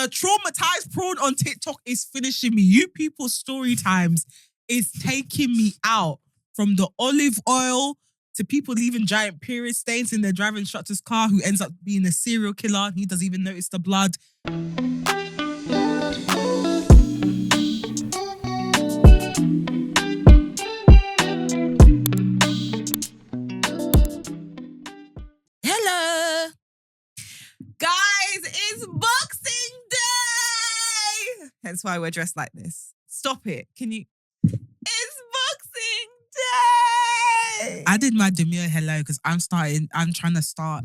The traumatized prawn on TikTok is finishing me. You people's story times is taking me out. From the olive oil to people leaving giant period stains in their driving instructor's car who ends up being a serial killer and he doesn't even notice the blood. Hello. Guys, it's Boxing Day. Hence why we're dressed like this. Stop it. Can you... It's Boxing Day. I did my demure hello because I'm trying to start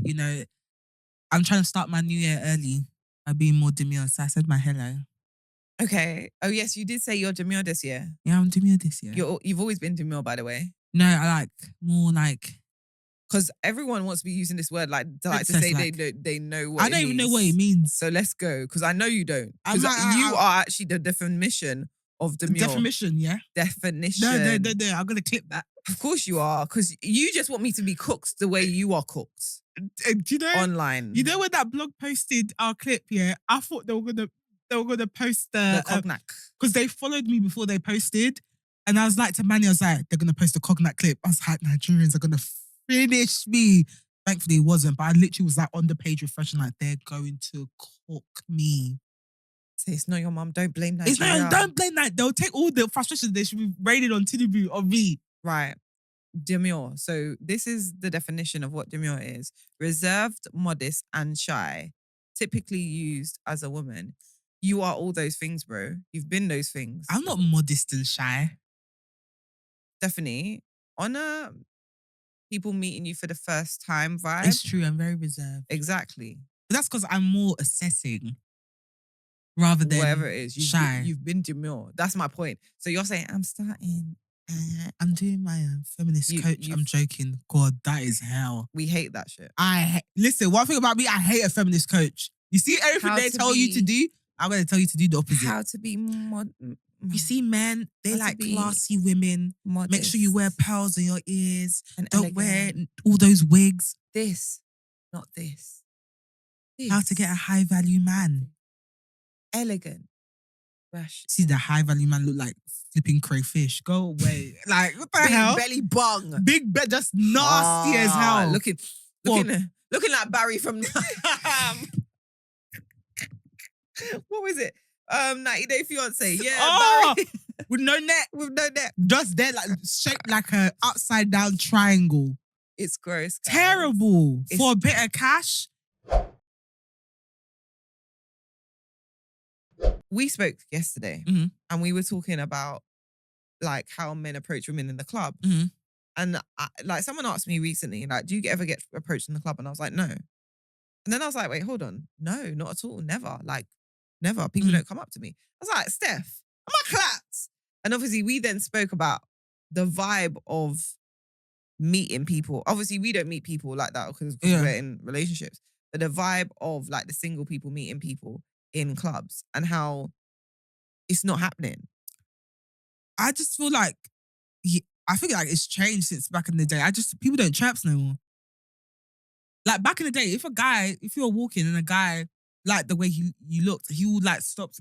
my new year early by being more demure. So I said my hello. Okay. Oh, yes, you did say you're demure this year. Yeah, I'm demure this year. You've always been demure, by the way. No, I like more like... Because everyone wants to be using this word to say they know what it means. I don't even know what it means. So let's go. Because I know you don't. Because you are actually the definition of demure. Definition, yeah? Definition. No. I'm going to clip that. Of course you are. Because you just want me to be cooked the way you are cooked. Do you know? Online. You know when that blog posted our clip, yeah? I thought they were gonna post the cognac. Because they followed me before they posted. And I was like to Manny, I was like, they're going to post the cognac clip. I was like, Nigerians are going to finish me. Thankfully it wasn't, but I literally was like on the page refreshing, like they're going to cook me. Say it's not your mum. Don't blame Nigeria. Don't blame that. They'll take all the frustrations they should be raining on Tinubu on me. Right. Demure. So this is the definition of what demure is. Reserved, modest, and shy. Typically used as a woman. You are all those things, bro. You've been those things. I'm not modest and shy. Definitely. On a people meeting you for the first time vibe. It's true, I'm very reserved. Exactly. But that's because I'm more assessing rather than whatever it is. Shy. You've been demure. That's my point. So you're saying, I'm starting. I'm doing my feminist coach. I'm joking. God, that is hell. We hate that shit. Listen, one thing about me, I hate a feminist coach. You see everything they tell you to do, I'm going to tell you to do the opposite. How to be You see, men, they like classy women. Modest. Make sure you wear pearls in your ears. And don't wear all those wigs. This, not this. How to get a high value man. Elegant. Rash. See the high value man look like flipping crayfish. Go away. Like, what the hell? Belly bung. Big belly, just nasty as hell. Looking like Barry from... What was it? 90 Day Fiance. Yeah, Barry. With no neck. Just there, like shaped like a upside down triangle. It's gross, guys. Terrible. For a bit of cash. We spoke yesterday and we were talking about like how men approach women in the club. Mm-hmm. And someone asked me recently, like, do you ever get approached in the club? And I was like, no. And then I was like, wait, hold on. No, not at all. Never. Like, never. People don't come up to me. I was like, Steph, am I clapped? And obviously we then spoke about the vibe of meeting people. Obviously we don't meet people like that because we're in relationships. But the vibe of like the single people meeting people in clubs and how it's not happening. I just feel like, I think like it's changed since back in the day. People don't traps no more. Like back in the day, if you were walking and a guy liked the way you looked, he would like stop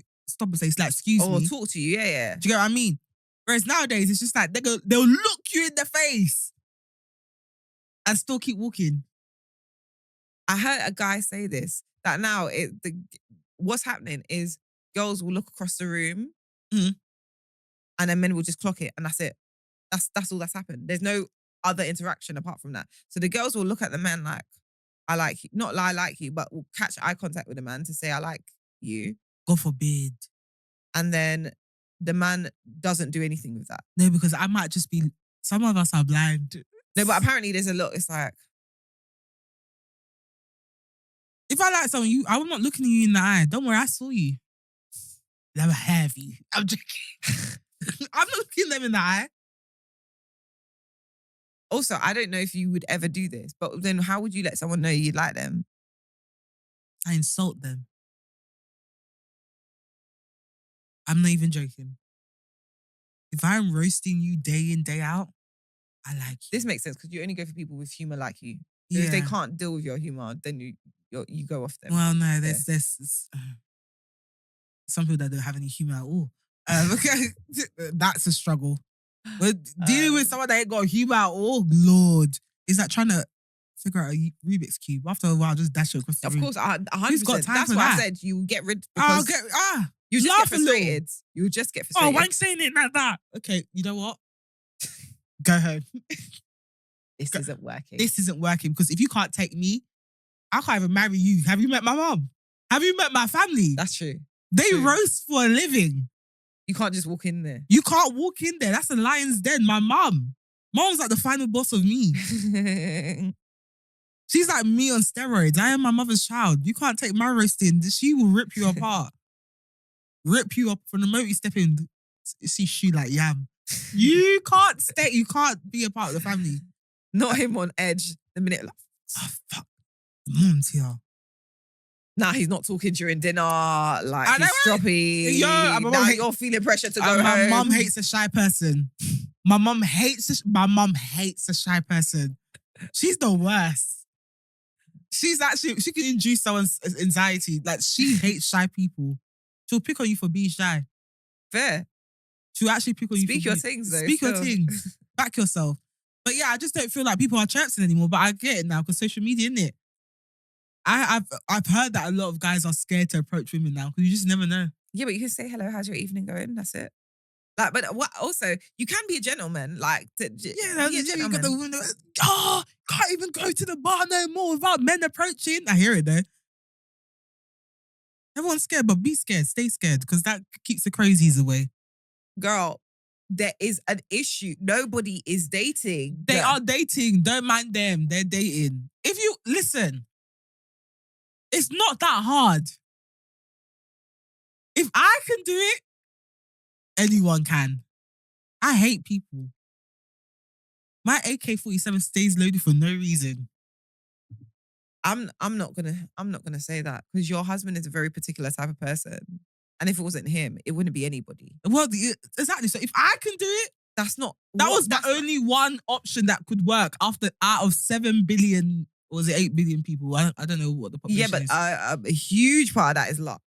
and say, like, excuse me. Or talk to you, yeah. Do you get what I mean? Whereas nowadays, it's just like, they'll look you in the face and still keep walking. I heard a guy say this, that now what's happening is girls will look across the room and then men will just clock it and that's it. That's all that's happened. There's no other interaction apart from that. So the girls will look at the man like, I like you. Not I like you, but will catch eye contact with the man to say, I like you. God forbid. And then the man doesn't do anything with that. No, because I might just be, some of us are blind. No, but apparently there's a lot, it's like, if I like someone, I'm not looking at you in the eye. Don't worry, I saw you. Never have you. I'm joking. I'm not looking them in the eye. Also, I don't know if you would ever do this, but then how would you let someone know you like them? I insult them. I'm not even joking. If I'm roasting you day in, day out, I like you. This makes sense because you only go for people with humour like you. So if they can't deal with your humour, then you go off them. Well, no, there's some people that don't have any humor at all. Okay, that's a struggle. We're dealing with someone that ain't got humor at all. Lord, it's like trying to figure out a Rubik's cube. After a while, just dash it across the Of room. course, 100%. Who's got time That's for why that? I said you get rid I'll because get you just laugh get a little. frustrated. You just get Oh, frustrated. why are you saying it like that? Okay, you know what? Go home. This isn't working. This isn't working because if you can't take me, I can't even marry you. Have you met my mom? Have you met my family? That's true. They true. roast for a living. You can't just walk in there. You can't walk in there. That's a lion's den. My mom's like the final boss of me. She's like me on steroids. I am my mother's child. You can't take my roasting. She will rip you apart. Rip you up from the moment you step in. See shoe like yam. You can't stay. You can't be a part of the family. Not him on edge the minute. Like, Oh, fuck. Mom's here. nah, he's not talking during dinner. Like I know, he's stroppy. Yo, and my now mum hate- you're feeling pressure to go And my home. mum hates a shy person. My mum hates a shy person. She's the worst. She's actually, she can induce someone's anxiety. Like, she hates shy people. She'll pick on you for being shy. Fair. She'll actually pick on you Speak for your being- things though. Speak your still. things. Back yourself. But yeah, I just don't feel like people are chirping anymore. But I get it now because social media, innit? I've heard that a lot of guys are scared to approach women now because you just never know. Yeah, but you can say hello. How's your evening going? That's it. Like, but what? Also, you can be a gentleman. Like, Yeah, be a you got gentleman. the woman that, can't even go to the bar no more without men approaching. I hear it though. Everyone's scared, but be scared. Stay scared because that keeps the crazies away. Girl, there is an issue. Nobody is dating. They are dating. Don't mind them. They're dating. If you listen, it's not that hard. If I can do it, anyone can. I hate people. My AK-47 stays loaded for no reason. I'm not gonna say that because your husband is a very particular type of person, and if it wasn't him, it wouldn't be anybody. Well, exactly. So if I can do it, That's not. that what- was the that's not- only one option that could work out of 7 billion, or was it 8 billion people? I don't know what the Yeah, population but is. a huge part of that is luck.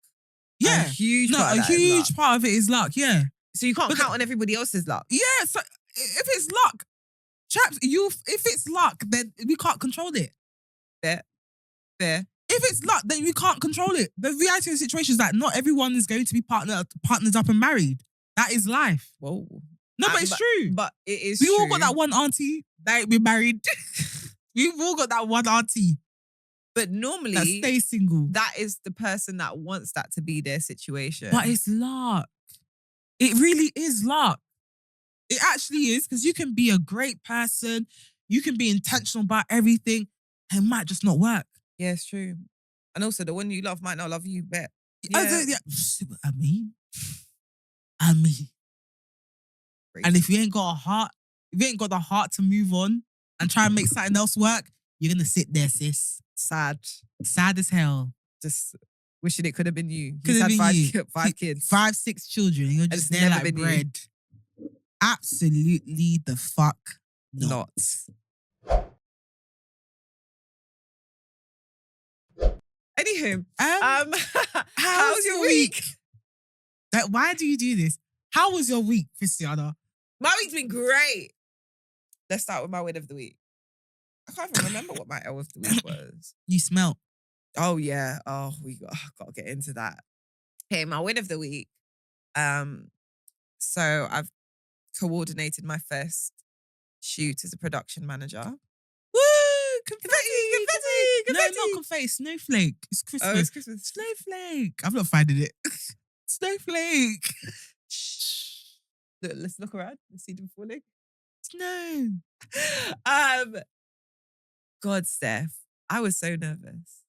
Yeah. a huge No, part. a of that is huge luck. part of it is luck, yeah. So you can't But count on everybody else's luck. Yeah, so if it's luck, chaps, if it's luck, then we can't control it. Fair. If it's luck, then we can't control it. The reality of the situation is that not everyone is going to be partnered up and married. That is life. Whoa. No, but it's true. But it is. We all true. got that one auntie that ain't been married. We've all got that one auntie But that normally, stays single. that is the person that wants that to be their situation. But it's luck. It really is luck. It actually is because you can be a great person. You can be intentional about everything. And it might just not work. yeah, it's true. And also, the one you love might not love you back. I mean. And if you ain't got a heart, if you ain't got the heart to move on and try and make something else work, you're gonna sit there, sis. Sad, Sad as hell. just wishing it could have been you. Could He's have had been you. five kids. 5, 6 children. And you're it's just there never like been you. bread. Absolutely the fuck not. Anywho, How how's was your week? Why do you do this? How was your week, Christiana? My week's been great. Let's start with my win of the week. I can't even remember what my L of the week was. You smelt. Oh yeah. Oh, we got to get into that. Okay, my win of the week. So I've coordinated my first shoot as a production manager. Woo! Confetti! No, not confetti. Snowflake. It's Christmas. Oh, it's Christmas. Snowflake. I'm not finding it. Snowflake. Look, let's look around. Let's see them falling. Snow. God, Steph, I was so nervous.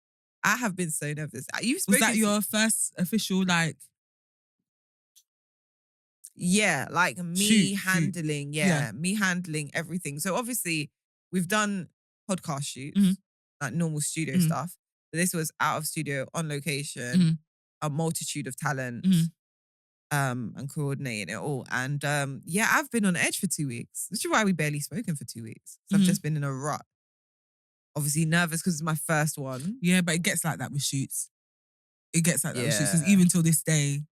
I have been so nervous. You've Was spoken that to- your first official, like, Yeah, like me Shoot. handling, Yeah. me handling everything. So obviously we've done podcast shoots, Mhm. like normal studio Mhm. stuff. But this was out of studio, on location, Mhm. a multitude of talent, Mhm. and coordinating it all. And yeah, I've been on edge for 2 weeks, which is why we barely spoken for 2 weeks. So I've Mhm. just been in a rut. Obviously nervous because it's my first one. yeah, but it gets like that with shoots. It gets like that with shoots. 'Cause Yeah. even till this day,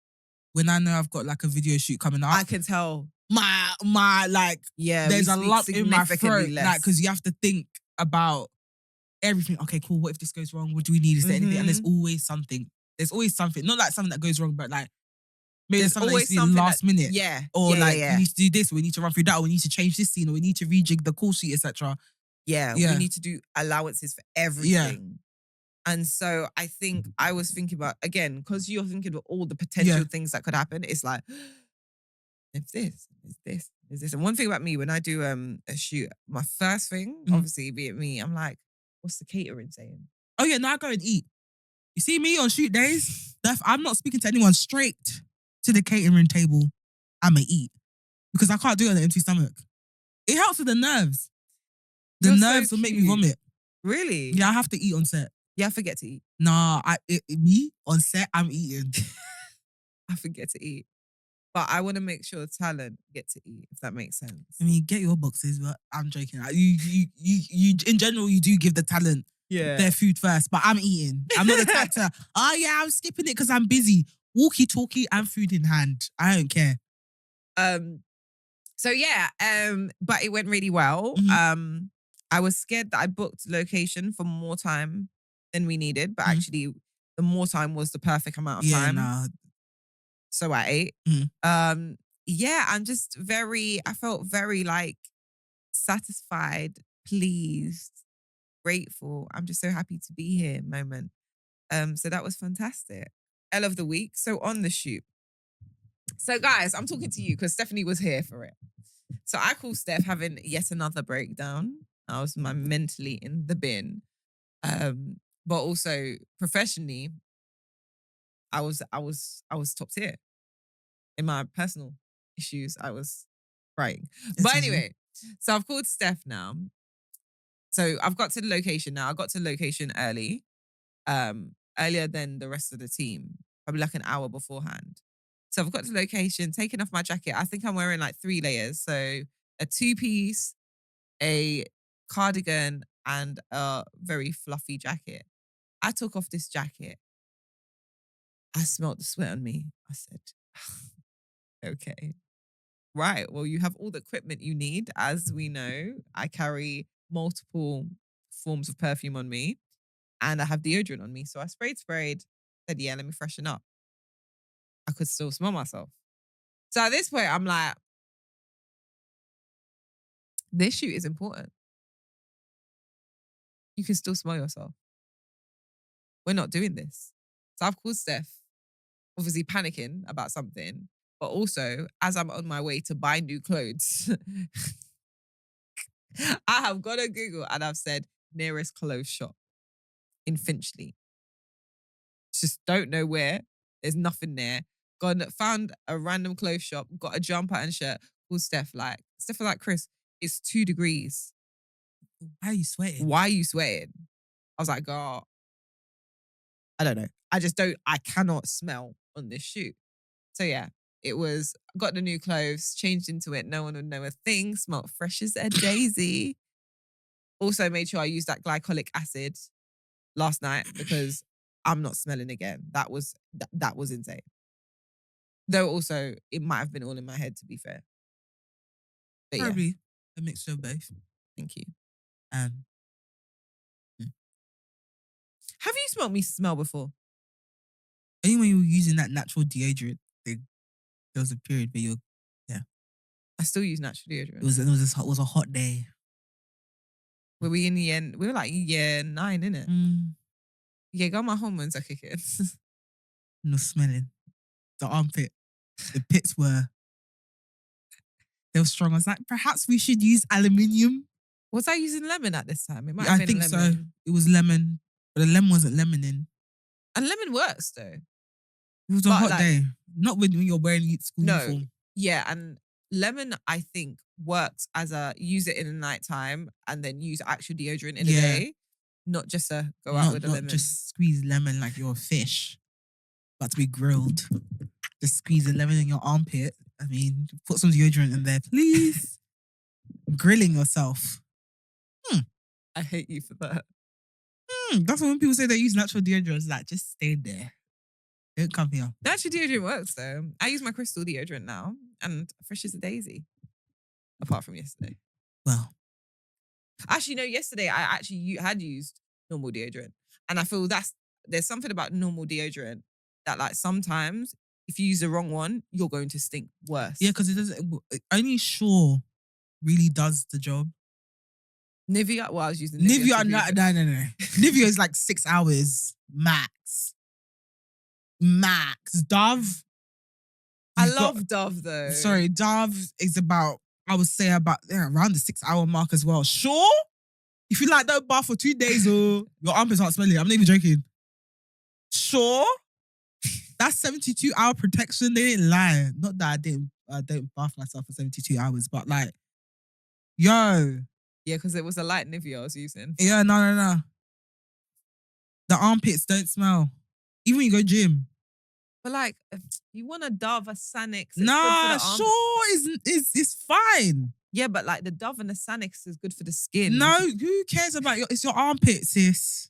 when I know I've got like a video shoot coming up, I can tell. my like Yeah, there's we a speak lump in my significantly throat, less. like because you have to think about everything. Okay, cool. What if this goes wrong? What do we need? Is there anything? And there's always something. There's always something. Not like something that goes wrong, but like maybe there's something that needs to be last minute. Yeah. Or yeah, like yeah. we need to do this. Or we need to run through that. Or we need to change this scene. Or we need to rejig the call sheet, etc. Yeah, Yeah. we need to do allowances for everything. And so I think I was thinking about, again, because you're thinking of all the potential things that could happen, it's like, if this, is this, is this. And one thing about me, when I do a shoot, my first thing, obviously, be it me, I'm like, what's the catering saying? Oh yeah, now I go and eat. You see me on shoot days, I'm not speaking to anyone, straight to the catering table. I'ma eat. Because I can't do it on an empty stomach. It helps with the nerves. The You're nerves so will make me cute. vomit. Really? Yeah, I have to eat on set. Yeah, I forget to eat. Nah, me on set, I'm eating. I forget to eat. But I want to make sure talent get to eat, if that makes sense. I mean, get your boxes, but I'm joking. You in general, you do give the talent their food first, but I'm eating. I'm not the type to, I'm skipping it because I'm busy. Walkie-talkie and food in hand. I don't care. So yeah, but it went really well. I was scared that I booked location for more time than we needed, but actually the more time was the perfect amount of time. Nah. So I ate. Yeah, I'm just I felt very like satisfied, pleased, grateful. I'm just so happy to be here moment. So that was fantastic. L of the week. So on the shoot. So guys, I'm talking to you because Stephanie was here for it. So I call Steph having yet another breakdown. I was mentally in the bin. But also professionally, I was top tier. In my personal issues, I was crying. But anyway, so I've called Steph now. So I've got to the location now. I got to the location early. Earlier than the rest of the team. Probably like an hour beforehand. So I've got to the location, taken off my jacket. I think I'm wearing like 3 layers. So a 2-piece, a cardigan, and a very fluffy jacket. I took off this jacket. I smelled the sweat on me. I said, okay. Right. Well, you have all the equipment you need. As we know, I carry multiple forms of perfume on me and I have deodorant on me. So I sprayed, said, yeah, let me freshen up. I could still smell myself. So at this point, I'm like, this shoot is important. You can still smell yourself. We're not doing this. So I've called Steph, obviously panicking about something, but also as I'm on my way to buy new clothes, I have gone to Google and I've said nearest clothes shop in Finchley. Just don't know where. There's nothing there. Found a random clothes shop, got a jumper and shirt, called Steph was like, Chris, it's 2 degrees. Why are you sweating? Why are you sweating? I was like, girl, I don't know. I cannot smell on this shoot. So yeah, got the new clothes, changed into it. No one would know a thing. Smelled fresh as a daisy. Also made sure I used that glycolic acid last night because I'm not smelling again. That was insane. Though also, it might have been all in my head, to be fair. But Probably a mixture of both. Thank you. Hmm. Have you smelled me smell before? Only when you were using that natural deodorant thing, there was a period where you, I still use natural deodorant. It was a hot day. Were we in the end? We were like year 9, innit? Yeah, girl, my hormones are kicking. No smelling. The armpit, the pits they were strong. I was like, perhaps we should use aluminium. Was I using lemon at this time? It might I have been think lemon. so. It was lemon, but the lemon wasn't lemoning. And lemon works though. It was a hot day. Not when you're wearing school uniform. Yeah, and lemon, I think, works as use it in the nighttime and then use actual deodorant in the day. Not just go out with a lemon. Not just squeeze lemon like you're a fish about to be grilled. Just squeeze a lemon in your armpit. I mean, put some deodorant in there, please. Grilling yourself. I hate you for that. That's when people say they use natural deodorant. It's like, just stay there. Don't come here. Natural deodorant works though. I use my crystal deodorant now and fresh as a daisy. Apart from yesterday. Well, Actually, no, yesterday I actually had used normal deodorant. And I feel there's something about normal deodorant that like sometimes if you use the wrong one, you're going to stink worse. yeah, because it doesn't. Only Sure really does the job. Nivea, well, I was using Nivea, no. deodorant. Nivea is like 6 hours max. Dove. I you've got- love Dove though. Sorry, Dove is about, I would say around the 6 hour mark as well. Sure. If you like don't bath for 2 days, your armpits aren't smelly. I'm not even joking. Sure. That's 72-hour protection. They didn't lie. Not that I don't bath myself for 72 hours, but like, yo. Yeah, because it was a light Nivea I was using. Yeah, no. The armpits don't smell. Even when you go gym. But like, you want a Dove, a Sanix. It's Nah, good for the arm. Sure is fine. Yeah, but like the Dove and the Sanix is good for the skin. No, who cares about it's your armpit, sis.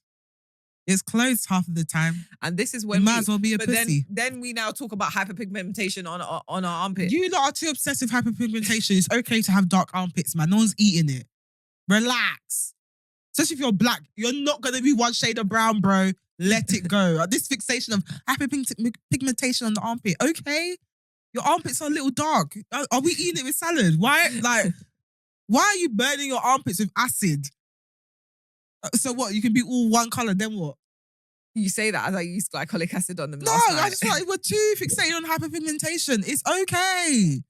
It's closed half of the time. And this is You when might as well be a but pussy. then we now talk about hyperpigmentation on our armpit. You lot are too obsessed with hyperpigmentation. It's okay to have dark armpits, man. No one's eating it. Relax. Especially if you're black, you're not gonna be one shade of brown, bro. Let it go. This fixation of hyperpigmentation on the armpit. Okay, your armpits are a little dark. Are we eating it with salad? Why are you burning your armpits with acid? So what? You can be all one color. Then what? You say that as I used glycolic acid on them No, last night. I just feel like we're too fixated on hyperpigmentation. It's okay.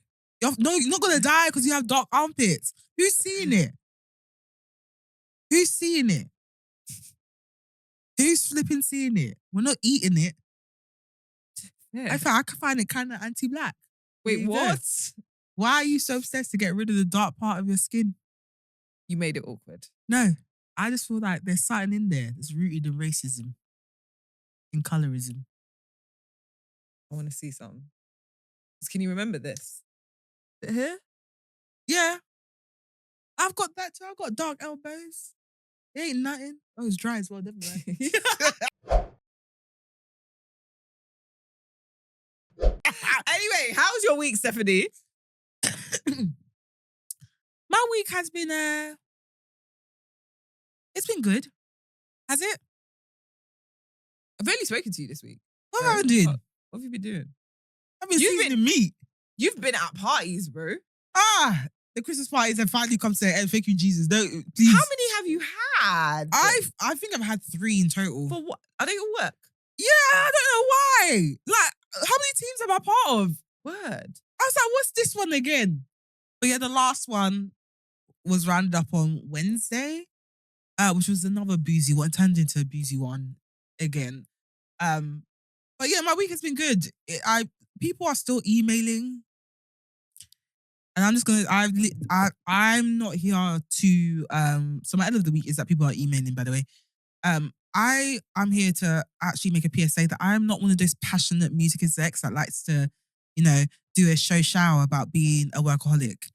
You're not gonna die because you have dark armpits. Who's seeing it? Who's seeing it? Who's flipping seeing it? We're not eating it. Yeah. I can find it kind of anti-black. There Wait, you go. what? Why are you so obsessed to get rid of the dark part of your skin? You made it awkward. No, I just feel like there's something in there that's rooted in racism, in colorism. I want to see something. Can you remember this? Is it here? Yeah, I've got that too. I've got dark elbows. It ain't nothing. Oh, it's dry as well. Never mind. Anyway, how's your week, Stephanie? My week has been it's been good. Has it? I've only spoken to you this week. What have I been doing? What have you been doing? I've been You've seeing been- the meat. You've been at parties, bro. The Christmas parties have finally come to an end. Thank you, Jesus. Don't please. How many have you had? I think I've had 3 in total. For what? Are they all work? Yeah, I don't know why. Like, how many teams am I part of? Word. I was like, what's this one again? But yeah, the last one was rounded up on Wednesday, which was another boozy one, turned into a boozy one again. But yeah, my week has been good. People are still emailing. And I'm just gonna. I'm not here to. So my end of the week is that people are emailing. By the way, I'm here to actually make a PSA that I'm not one of those passionate music execs that likes to, do a show about being a workaholic.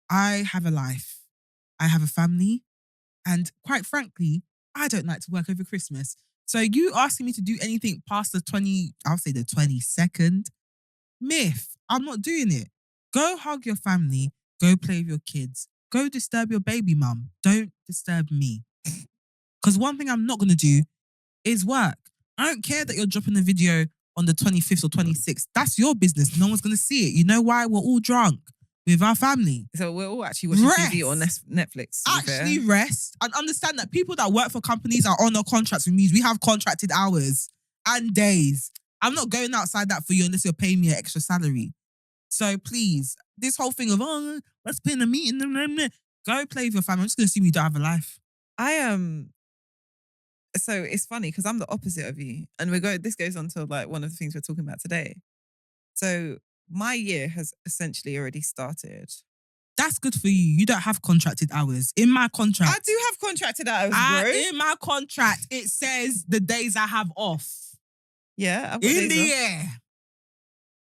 I have a life. I have a family, and quite frankly, I don't like to work over Christmas. So you asking me to do anything past the 22nd, myth. I'm not doing it. Go hug your family. Go play with your kids. Go disturb your baby mum. Don't disturb me. Because one thing I'm not going to do is work. I don't care that you're dropping a video on the 25th or 26th. That's your business. No one's going to see it. You know why? We're all drunk with our family. So we're all actually watching TV on Netflix. to be fair. Actually rest and understand that people that work for companies are on our contracts with me. We have contracted hours and days. I'm not going outside that for you unless you're paying me an extra salary. So please, this whole thing of, let's pay in a meeting. Go play with your family. I'm just going to assume you don't have a life. So it's funny because I'm the opposite of you. And this goes on to like one of the things we're talking about today. So my year has essentially already started. That's good for you. You don't have contracted hours. In my contract. I do have contracted hours, bro. In my contract, it says the days I have off. Yeah, I've got In days the off. year.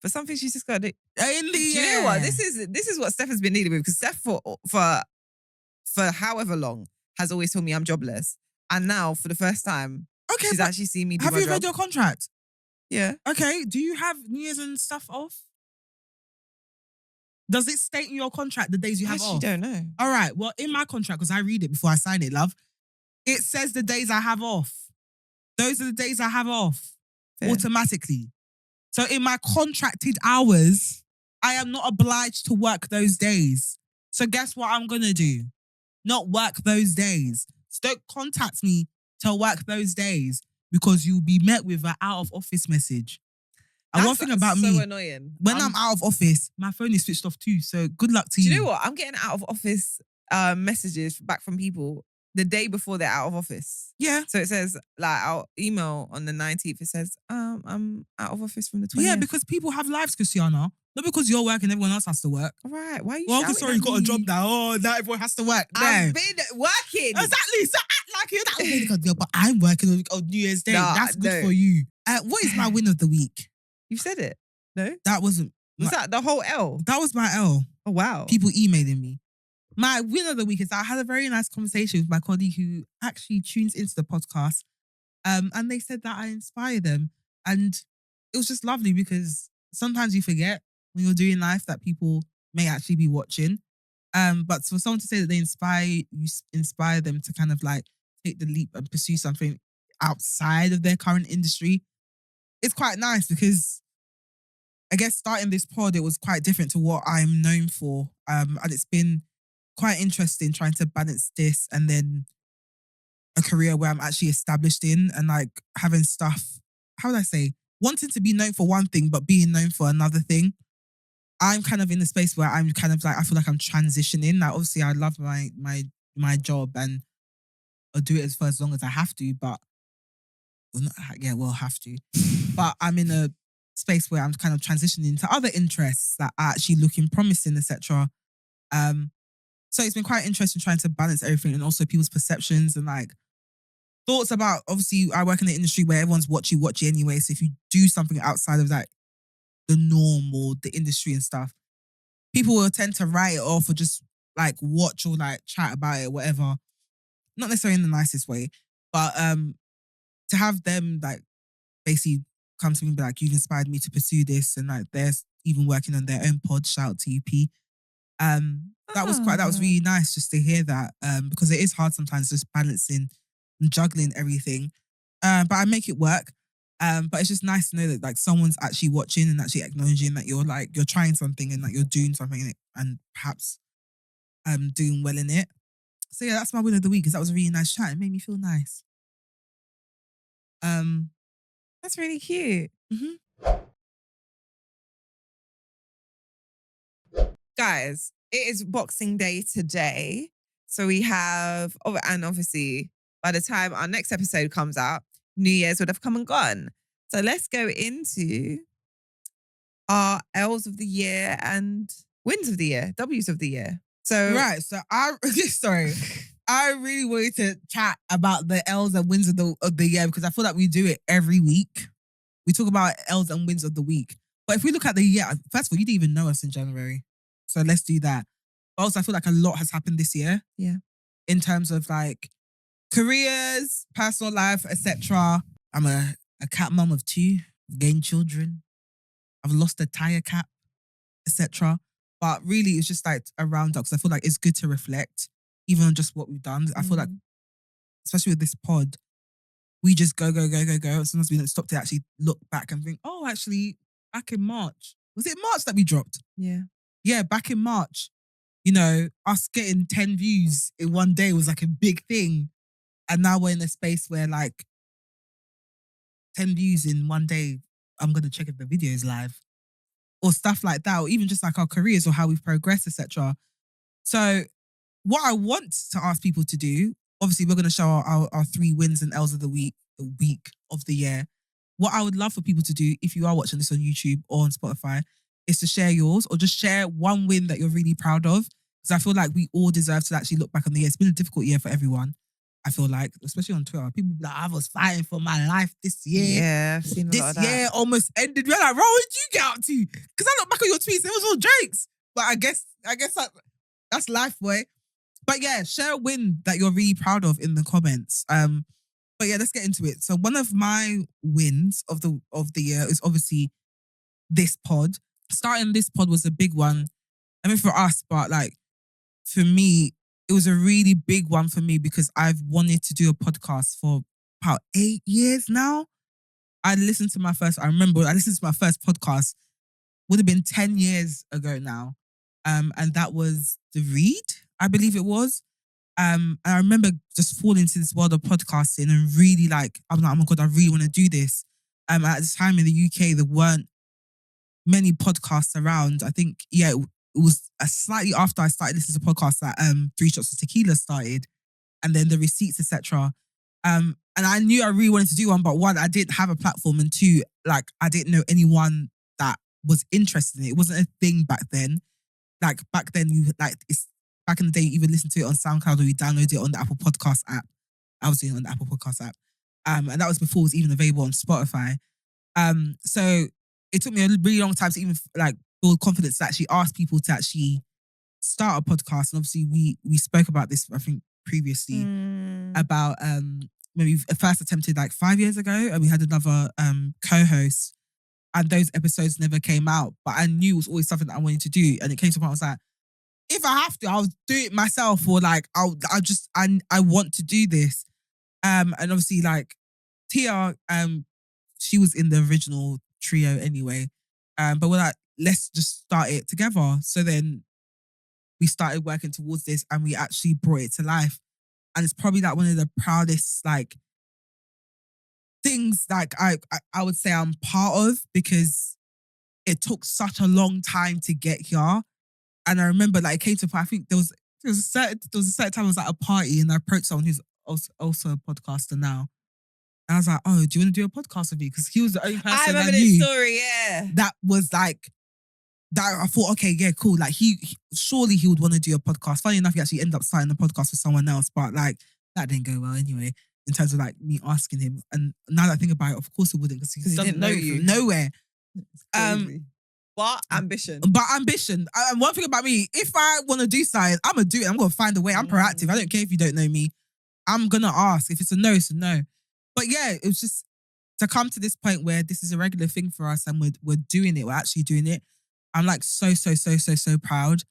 But some things she's just got to do. In the Do year. you know what? This is what Steph has been dealing with because Steph for however long has always told me I'm jobless. And now for the first time, Okay, she's but actually seen me do have my you job. read your contract? Yeah. Okay, do you have New Year's and stuff off? Does it state in your contract the days you I have actually off? don't know. All right, well, in my contract, because I read it before I sign it, love, it says the days I have off. Those are the days I have off Fair. automatically. So in my contracted hours, I am not obliged to work those days. So guess what I'm going to do? Not work those days. So don't contact me to work those days because you'll be met with an out of office message. And one thing about so me, annoying. when I'm out of office, my phone is switched off too. So good luck to Do you. you know what? I'm getting out of office messages back from people the day before they're out of office. Yeah. So it says, like, our email on the 19th, it says, I'm out of office from the 20th. Yeah, because people have lives, Christiana. Not because you're working, everyone else has to work. All right, why are you Well, shouting sorry, at you got a me? job now. Oh, now everyone has to work. No. I've been working. Exactly. So act like you're that way. Yeah, but I'm working on New Year's Day. Nah, That's good no. for you. What is my win of the week? You said it. No? That wasn't. Was that the whole L? That was my L. Oh, wow. People emailing me. My win of the week is that I had a very nice conversation with my colleague who actually tunes into the podcast. And they said that I inspire them. And it was just lovely because sometimes you forget when you're doing life that people may actually be watching. But for someone to say that they inspire them to kind of like take the leap and pursue something outside of their current industry, it's quite nice because I guess starting this pod, it was quite different to what I'm known for. And it's been quite interesting trying to balance this and then a career where I'm actually established in and like having stuff, how would I say, wanting to be known for one thing, but being known for another thing. I'm kind of in a space where I'm kind of like, I feel like I'm transitioning. Like obviously I love my job and I'll do it for as long as I have to, but have to. But I'm in a space where I'm kind of transitioning to other interests that are actually looking promising, etc. So it's been quite interesting trying to balance everything and also people's perceptions and like thoughts about, obviously I work in the industry where everyone's watchy anyway. So if you do something outside of that, the norm or the industry and stuff, people will tend to write it off or just like watch or like chat about it, whatever. Not necessarily in the nicest way, but to have them like basically come to me and be like, you've inspired me to pursue this, and like they're even working on their own pod. Shout out to EP. That was really nice just to hear that. Because it is hard sometimes just balancing and juggling everything. But I make it work. But it's just nice to know that like someone's actually watching and actually acknowledging that you're trying something and like you're doing something in it and perhaps doing well in it. So yeah, that's my win of the week because that was a really nice chat. It made me feel nice. That's really cute. Mm-hmm. Guys, it is Boxing Day today. So we have, and obviously by the time our next episode comes out, New Year's would have come and gone. So let's go into our L's of the year and wins of the year, W's of the year. So Right, so I really wanted to chat about the L's and wins of the year because I feel like we do it every week. We talk about L's and wins of the week. But if we look at the year, first of all, you didn't even know us in January. So let's do that. But also, I feel like a lot has happened this year. Yeah. In terms of like careers, personal life, etc. I'm a cat mum of 2, gained children. I've lost a tire cap, etc. But really, it's just like a roundup because I feel like it's good to reflect, even on just what we've done. I feel like, especially with this pod, we just go. Sometimes we don't stop to actually look back and think, oh, actually, back in March. Was it March that we dropped? Yeah. Yeah, back in March. You know, us getting 10 views in one day was like a big thing. And now we're in a space where like 10 views in one day, I'm going to check if the video is live. Or stuff like that. Or even just like our careers or how we've progressed, etc. So what I want to ask people to do, obviously we're going to show our 3 wins and L's of the week of the year. What I would love for people to do, if you are watching this on YouTube or on Spotify, is to share yours or just share one win that you're really proud of. Because I feel like we all deserve to actually look back on the year. It's been a difficult year for everyone. I feel like, especially on Twitter, people be like, I was fighting for my life this year. Yeah, I've seen a lot of This that. year almost ended. We're like, bro, what did you get up to? Because I look back on your tweets, it was all jokes. But I guess that's life, boy. But yeah, share a win that you're really proud of in the comments. But yeah, let's get into it. So one of my wins of the year is obviously this pod. Starting this pod was a big one. I mean, for us, but like for me, it was a really big one for me because I've wanted to do a podcast for about 8 years now. I listened to my first. I remember I listened to my first podcast. Would have been 10 years ago now, and that was The Read, I believe it was. And I remember just falling into this world of podcasting and really like, I'm like, oh my God, I really want to do this. At the time in the UK, there weren't many podcasts around. I think, yeah, it was slightly after I started listening to podcasts that Three Shots of Tequila started, and then The Receipts, etc. And I knew I really wanted to do one, but one, I didn't have a platform, and two, like I didn't know anyone that was interested in it. It wasn't a thing back then. Like back then, it's back in the day, you either listen to it on SoundCloud or you download it on the Apple Podcast app. I was doing it on the Apple Podcast app. And that was before it was even available on Spotify. So it took me a really long time to even like build confidence to actually ask people to actually start a podcast. And obviously we spoke about this, I think, previously about when we first attempted like 5 years ago, and we had another co-host, and those episodes never came out. But I knew it was always something that I wanted to do. And it came to a point I was like, if I have to, I'll do it myself, or like I want to do this. And obviously like Tia, she was in the original trio anyway. But we're like, let's just start it together. So then we started working towards this, and we actually brought it to life. And it's probably like one of the proudest like things like I would say I'm part of, because it took such a long time to get here. And I remember like it came to a point, I think there was a certain time I was at a party and I approached someone who's also a podcaster now. And I was like, oh, do you want to do a podcast with me? Because he was the only person I remember I this knew story, yeah. that was like, that I thought, okay, yeah, cool. Like surely he would want to do a podcast. Funny enough, he actually ended up starting a podcast with someone else, but like that didn't go well anyway, in terms of like me asking him. And now that I think about it, of course it wouldn't, because he doesn't didn't know know you you. from nowhere. Crazy. But ambition. But ambition. And one thing about me, if I want to do something, I'm going to do it. I'm going to find a way. I'm proactive. I don't care if you don't know me. I'm going to ask. If it's a no, it's a no. But yeah, it was just to come to this point where this is a regular thing for us, and we're doing it. We're actually doing it. I'm like so proud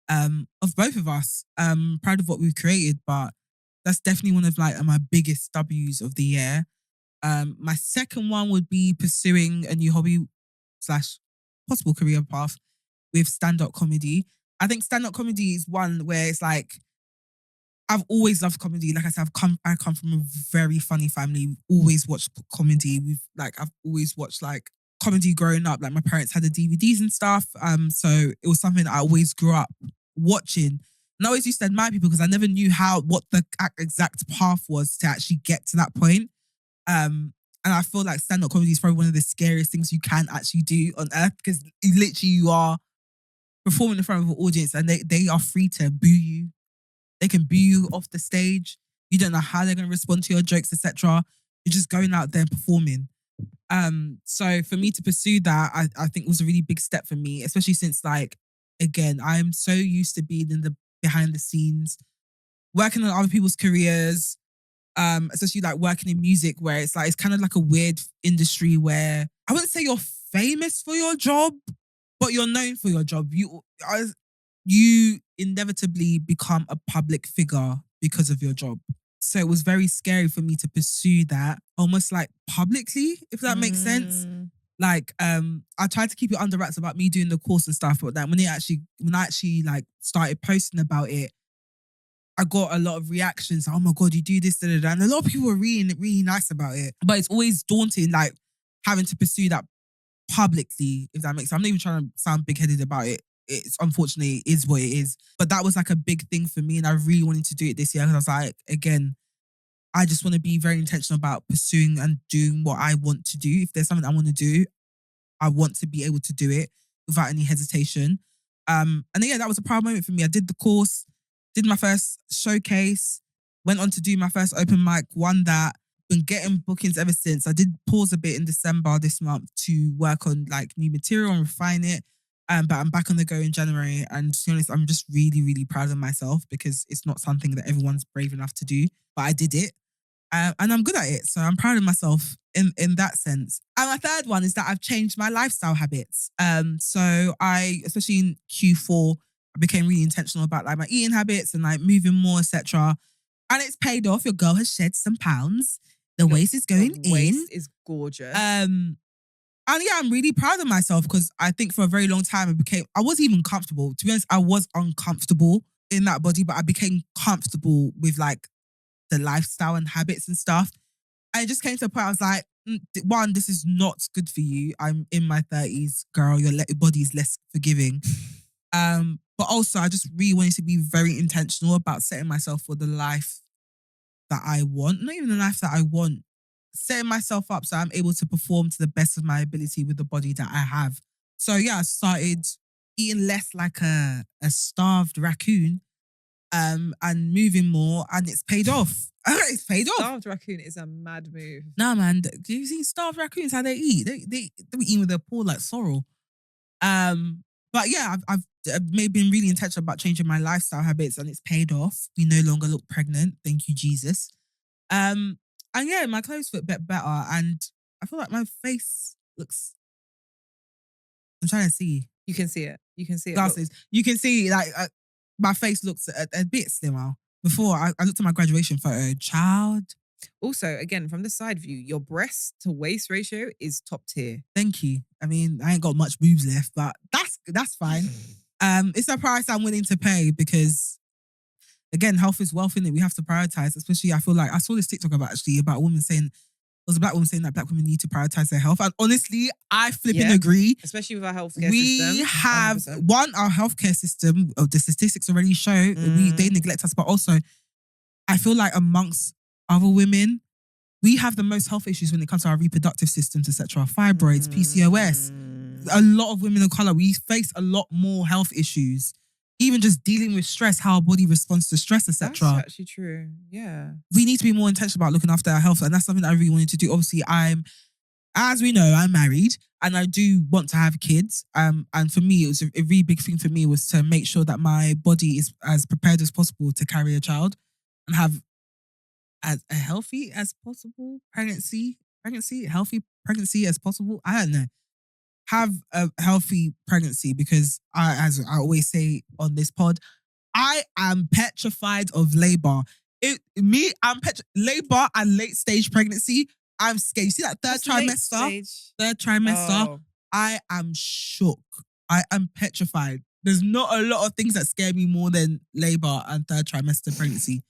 of both of us. Proud of what we've created, but that's definitely one of like my biggest W's of the year. My second one would be pursuing a new hobby / possible career path with stand-up comedy. I think stand-up comedy is one where it's like, I've always loved comedy. Like I said, I come from a very funny family. We've always watched comedy. I've always watched like comedy growing up. Like my parents had the DVDs and stuff. So it was something that I always grew up watching. And I always used to admire people because I never knew what the exact path was to actually get to that point. And I feel like stand-up comedy is probably one of the scariest things you can actually do on earth, because you are performing in front of an audience and they are free to boo you. They can boo you off the stage. You don't know how they're going to respond to your jokes, etc. You're just going out there and performing. So for me to pursue that, I think was a really big step for me, especially since like, again, I'm so used to being in the behind the scenes, working on other people's careers, especially like working in music, where it's kind of like a weird industry where I wouldn't say you're famous for your job, but you're known for your job. You inevitably become a public figure because of your job. So it was very scary for me to pursue that almost like publicly, if that makes sense. Like, I tried to keep it under wraps about me doing the course and stuff, but then when I actually like started posting about it, I got a lot of reactions. Like, oh my God, you do this, da, da, da. And a lot of people were really, really nice about it. But it's always daunting, like having to pursue that publicly, if that makes sense. I'm not even trying to sound big-headed about it. It's unfortunately is what it is. But that was like a big thing for me, and I really wanted to do it this year, because I was like, again, I just want to be very intentional about pursuing and doing what I want to do. If there's something I want to do, I want to be able to do it without any hesitation. And then, yeah, that was a proud moment for me. I did the course, did my first showcase, went on to do my first open mic, won that. Been getting bookings ever since. I did pause a bit in December this month to work on like new material and refine it. But I'm back on the go in January. And to be honest, I'm just really, really proud of myself, because it's not something that everyone's brave enough to do. But I did it. And I'm good at it. So I'm proud of myself in that sense. And my third one is that I've changed my lifestyle habits. So I, especially in Q4, I became really intentional about like my eating habits and like moving more, etc. And it's paid off. Your girl has shed some pounds. The waist is going The in. waist is gorgeous. And yeah, I'm really proud of myself because I think for a very long time I wasn't even comfortable. To be honest, I was uncomfortable in that body, but I became comfortable with like the lifestyle and habits and stuff. And it just came to a point I was like, one, this is not good for you. I'm in my 30s, girl. Your body is less forgiving. But also I just really wanted to be very intentional about setting myself for the life that I want. Not even the life that I want. Setting myself up so I'm able to perform to the best of my ability with the body that I have. So yeah, I started eating less like a starved raccoon, and moving more, and it's paid off. It's paid off. Starved raccoon is a mad move. Nah, man, do you see starved raccoons how they eat? They be eating with their paw like sorrel. But yeah, I've maybe been really intentional about changing my lifestyle habits, and it's paid off. We no longer look pregnant. Thank you, Jesus. And yeah, my clothes fit better, and I feel like my face looks. I'm trying to see You can see it. You can see it. glasses. You can see like my face looks a bit slimmer. Before I looked at my graduation photo, child. Also, again, from the side view, your breast to waist ratio is top tier. Thank you. I mean, I ain't got much boobs left, but that's fine. It's a price I'm willing to pay because, again, health is wealth, innit? We have to prioritize. Especially, I feel like I saw this TikTok about a woman saying. There was a black woman saying that black women need to prioritize their health. And honestly, I flipping agree. Especially with our healthcare system. We have, 100%. our healthcare system, the statistics already show, they neglect us. But also, I feel like amongst other women, we have the most health issues when it comes to our reproductive systems, etc. Fibroids, PCOS. A lot of women of color, we face a lot more health issues. Even just dealing with stress, how our body responds to stress, etc. That's actually true. Yeah. We need to be more intentional about looking after our health. And that's something that I really wanted to do. Obviously, as we know, I'm married and I do want to have kids. And for me, it was a really big thing for me was to make sure that my body is as prepared as possible to carry a child and have as a healthy as possible healthy pregnancy as possible. I don't know. Have a healthy pregnancy because as I always say on this pod, I am petrified of labor. Labor and late stage pregnancy. I'm scared. You see that third trimester? Oh. I am shook. I am petrified. There's not a lot of things that scare me more than labor and third trimester pregnancy.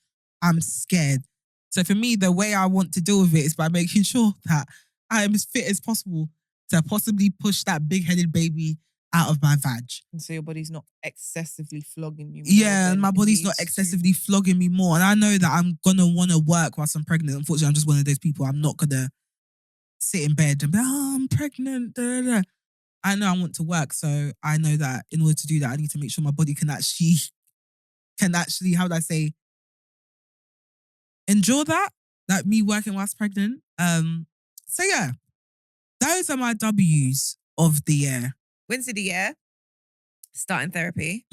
I'm scared. So for me, the way I want to deal with it is by making sure that I am as fit as possible to possibly push that big-headed baby out of my vag. And so your body's not excessively flogging you. Yeah, and my body's not excessively flogging me more. And I know that I'm going to want to work whilst I'm pregnant. Unfortunately, I'm just one of those people. I'm not going to sit in bed and be like, oh, I'm pregnant. Da, da, da. I know I want to work. So I know that in order to do that, I need to make sure my body can actually, how do I say, endure that. Like me working whilst pregnant. So yeah, those are my W's of the year. Wins of the year, starting therapy.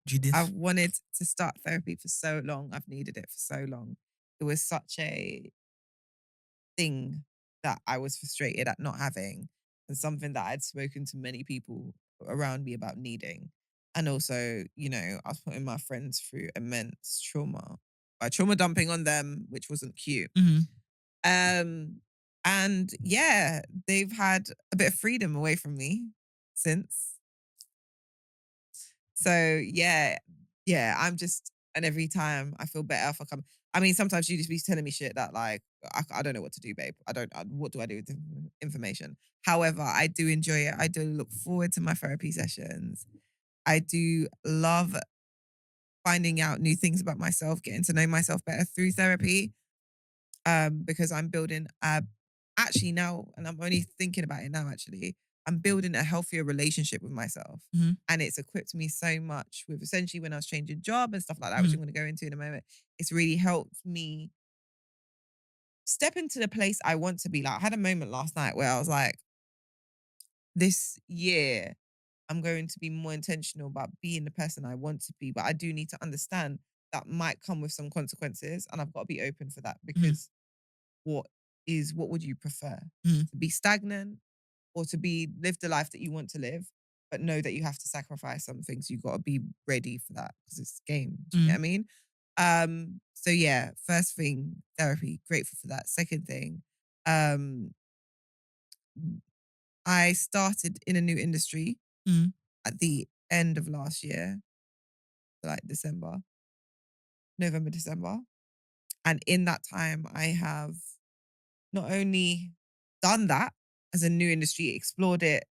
Judith. I've wanted to start therapy for so long. I've needed it for so long. It was such a thing that I was frustrated at not having and something that I'd spoken to many people around me about needing. And also, you know, I was putting my friends through immense trauma by trauma dumping on them, which wasn't cute. And yeah, they've had a bit of freedom away from me since. So yeah, I'm just, and every time I feel better if I come. I mean, sometimes you just be telling me shit that like, I don't know what to do, babe. What do I do with the information? However, I do enjoy it. I do look forward to my therapy sessions. I do love finding out new things about myself, getting to know myself better through therapy. Because I'm building actually now, and I'm only thinking about it now actually, I'm building a healthier relationship with myself. And it's equipped me so much with essentially when I was changing job and stuff like that, which I'm going to go into in a moment. It's really helped me step into the place I want to be. Like I had a moment last night where I was like, this year, I'm going to be more intentional about being the person I want to be. But I do need to understand that might come with some consequences. And I've got to be open for that because what would you prefer? Mm. To be stagnant or to live the life that you want to live, but know that you have to sacrifice some things. You got to be ready for that because it's game. Do you get what I mean? So yeah, first thing, therapy, grateful for that. Second thing, I started in a new industry at the end of last year, like November, December. And in that time, I have not only done that as a new industry, explored it,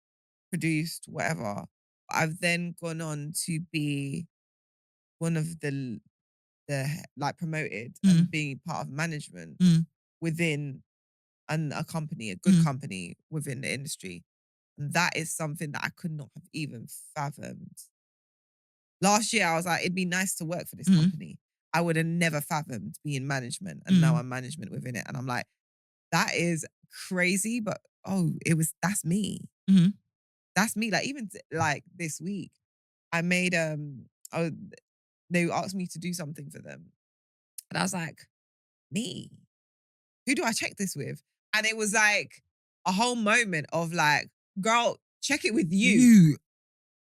produced, whatever, but I've then gone on to be one of the like promoted and being part of management within a company, a good company within the industry. And that is something that I could not have even fathomed. Last year, I was like, it'd be nice to work for this company. I would have never fathomed being management. And now I'm management within it. And I'm like, that is crazy, but that's me. That's me. Like, even like this week, I made, they asked me to do something for them. And I was like, me? Who do I check this with? And it was like a whole moment of like, girl, check it with you.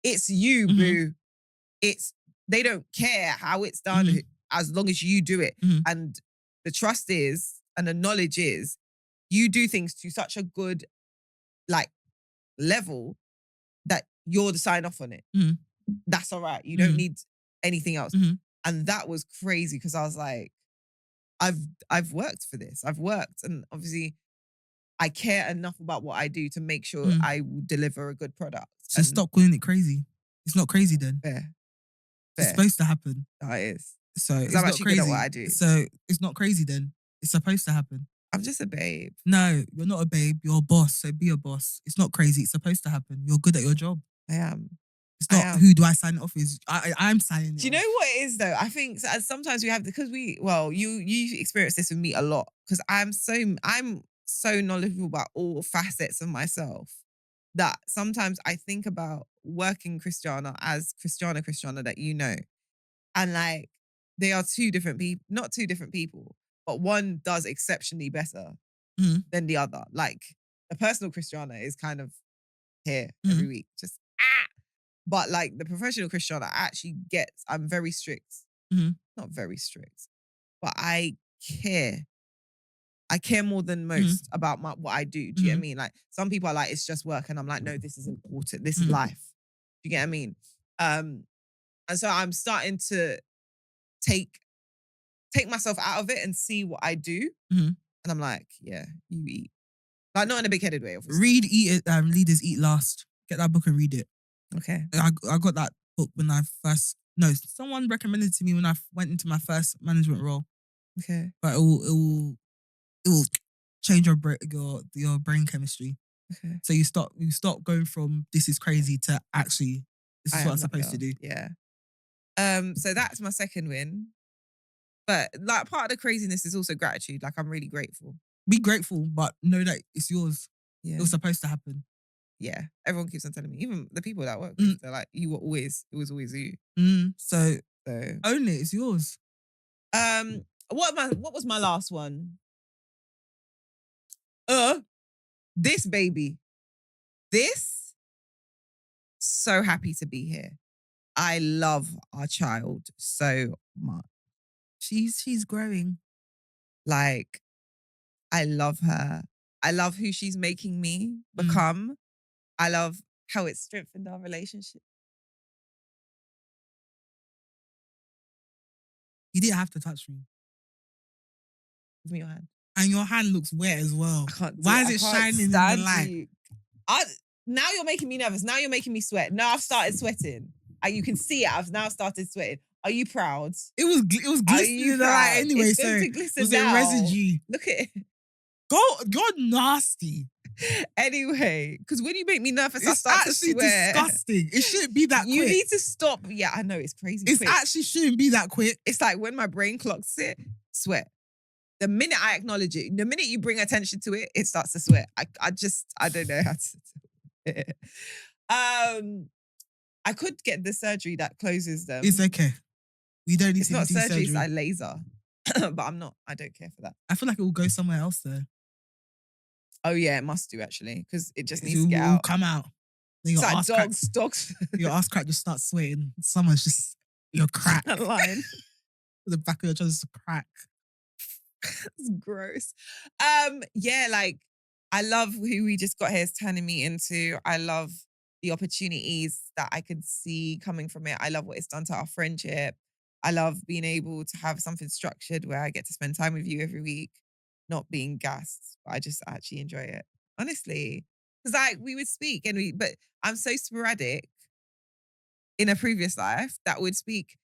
It's you, boo. They don't care how it's done as long as you do it. And the trust is, and the knowledge is, you do things to such a good like level that you're the sign off on it. That's all right. You don't need anything else. And that was crazy because I was like, I've worked for this. I've worked, and obviously I care enough about what I do to make sure I will deliver a good product. So stop calling it crazy. It's not crazy then. Fair. It's supposed to happen. Oh, it is. So it's I'm not actually crazy. good at what I do. So it's not crazy then. It's supposed to happen. I'm just a babe. No, you're not a babe. You're a boss. So be a boss. It's not crazy. It's supposed to happen. You're good at your job. I am. It's not who do I sign it off with. I'm signing it. Do you know what it is though? I think sometimes we have because you experience this with me a lot because I'm so knowledgeable about all facets of myself that sometimes I think about working Christiana as Christiana that you know, and like they are two different people, not two different people, but one does exceptionally better than the other. Like the personal Christiana is kind of here every week, just But like the professional Christiana actually I'm very strict. Not very strict, but I care. I care more than most about what I do. Do you get what I mean? Like some people are like, it's just work. And I'm like, no, this is important. This is life. Do you get what I mean? And so I'm starting to take myself out of it and see what I do. And I'm like, yeah, you eat. Like not in a big-headed way, obviously. Read, eat it, Leaders Eat Last. Get that book and read it. Okay. I got that book when someone recommended it to me when I went into my first management role. Okay. But it will change your brain chemistry. Okay. So you stop going from this is crazy to actually this is what I'm supposed to do. Yeah. So that's my second win. But like part of the craziness is also gratitude. Like I'm really grateful. Be grateful, but know that it's yours. Yeah. It was supposed to happen. Yeah. Everyone keeps on telling me, even the people that work with, they're like, it was always you. So So own it, it's yours. What was my last one? This baby. This, so happy to be here. I love our child so much. She's growing. Like, I love her. I love who she's making me become. I love how it's strengthened our relationship. You didn't have to touch me. Give me your hand. And your hand looks wet as well. I can't. Why is it shining in the light? Now you're making me nervous. Now you're making me sweat. Now I've started sweating. You can see it. I've now started sweating. Are you proud? It was glistening in the light anyway. It's going to glisten was now. it residue? Look at it. You're nasty. Anyway, because when you make me nervous, I start to swear. It's actually disgusting. It shouldn't be that quick. You need to stop. Yeah, I know it's crazy. It actually shouldn't be that quick. It's like when my brain clocks it, sweat. The minute I acknowledge it, the minute you bring attention to it, it starts to sweat. I don't know how to do it. I could get the surgery that closes them. It's okay. We don't need It's to not do surgery, surgery. it's like laser. but I'm not. I don't care for that. I feel like it will go somewhere else though. Oh yeah, it must do actually, because it just It needs to get will out. come out. Then It's your like ass crack, dogs. your ass crack just starts sweating. Someone's just your crack. That line. The back of your chest is a crack. It's gross. Yeah, like I love who we just got here is turning me into. I love the opportunities that I could see coming from it. I love what it's done to our friendship. I love being able to have something structured where I get to spend time with you every week, not being gassed. But I just actually enjoy it. Honestly. Because like we would speak but I'm so sporadic in a previous life that would speak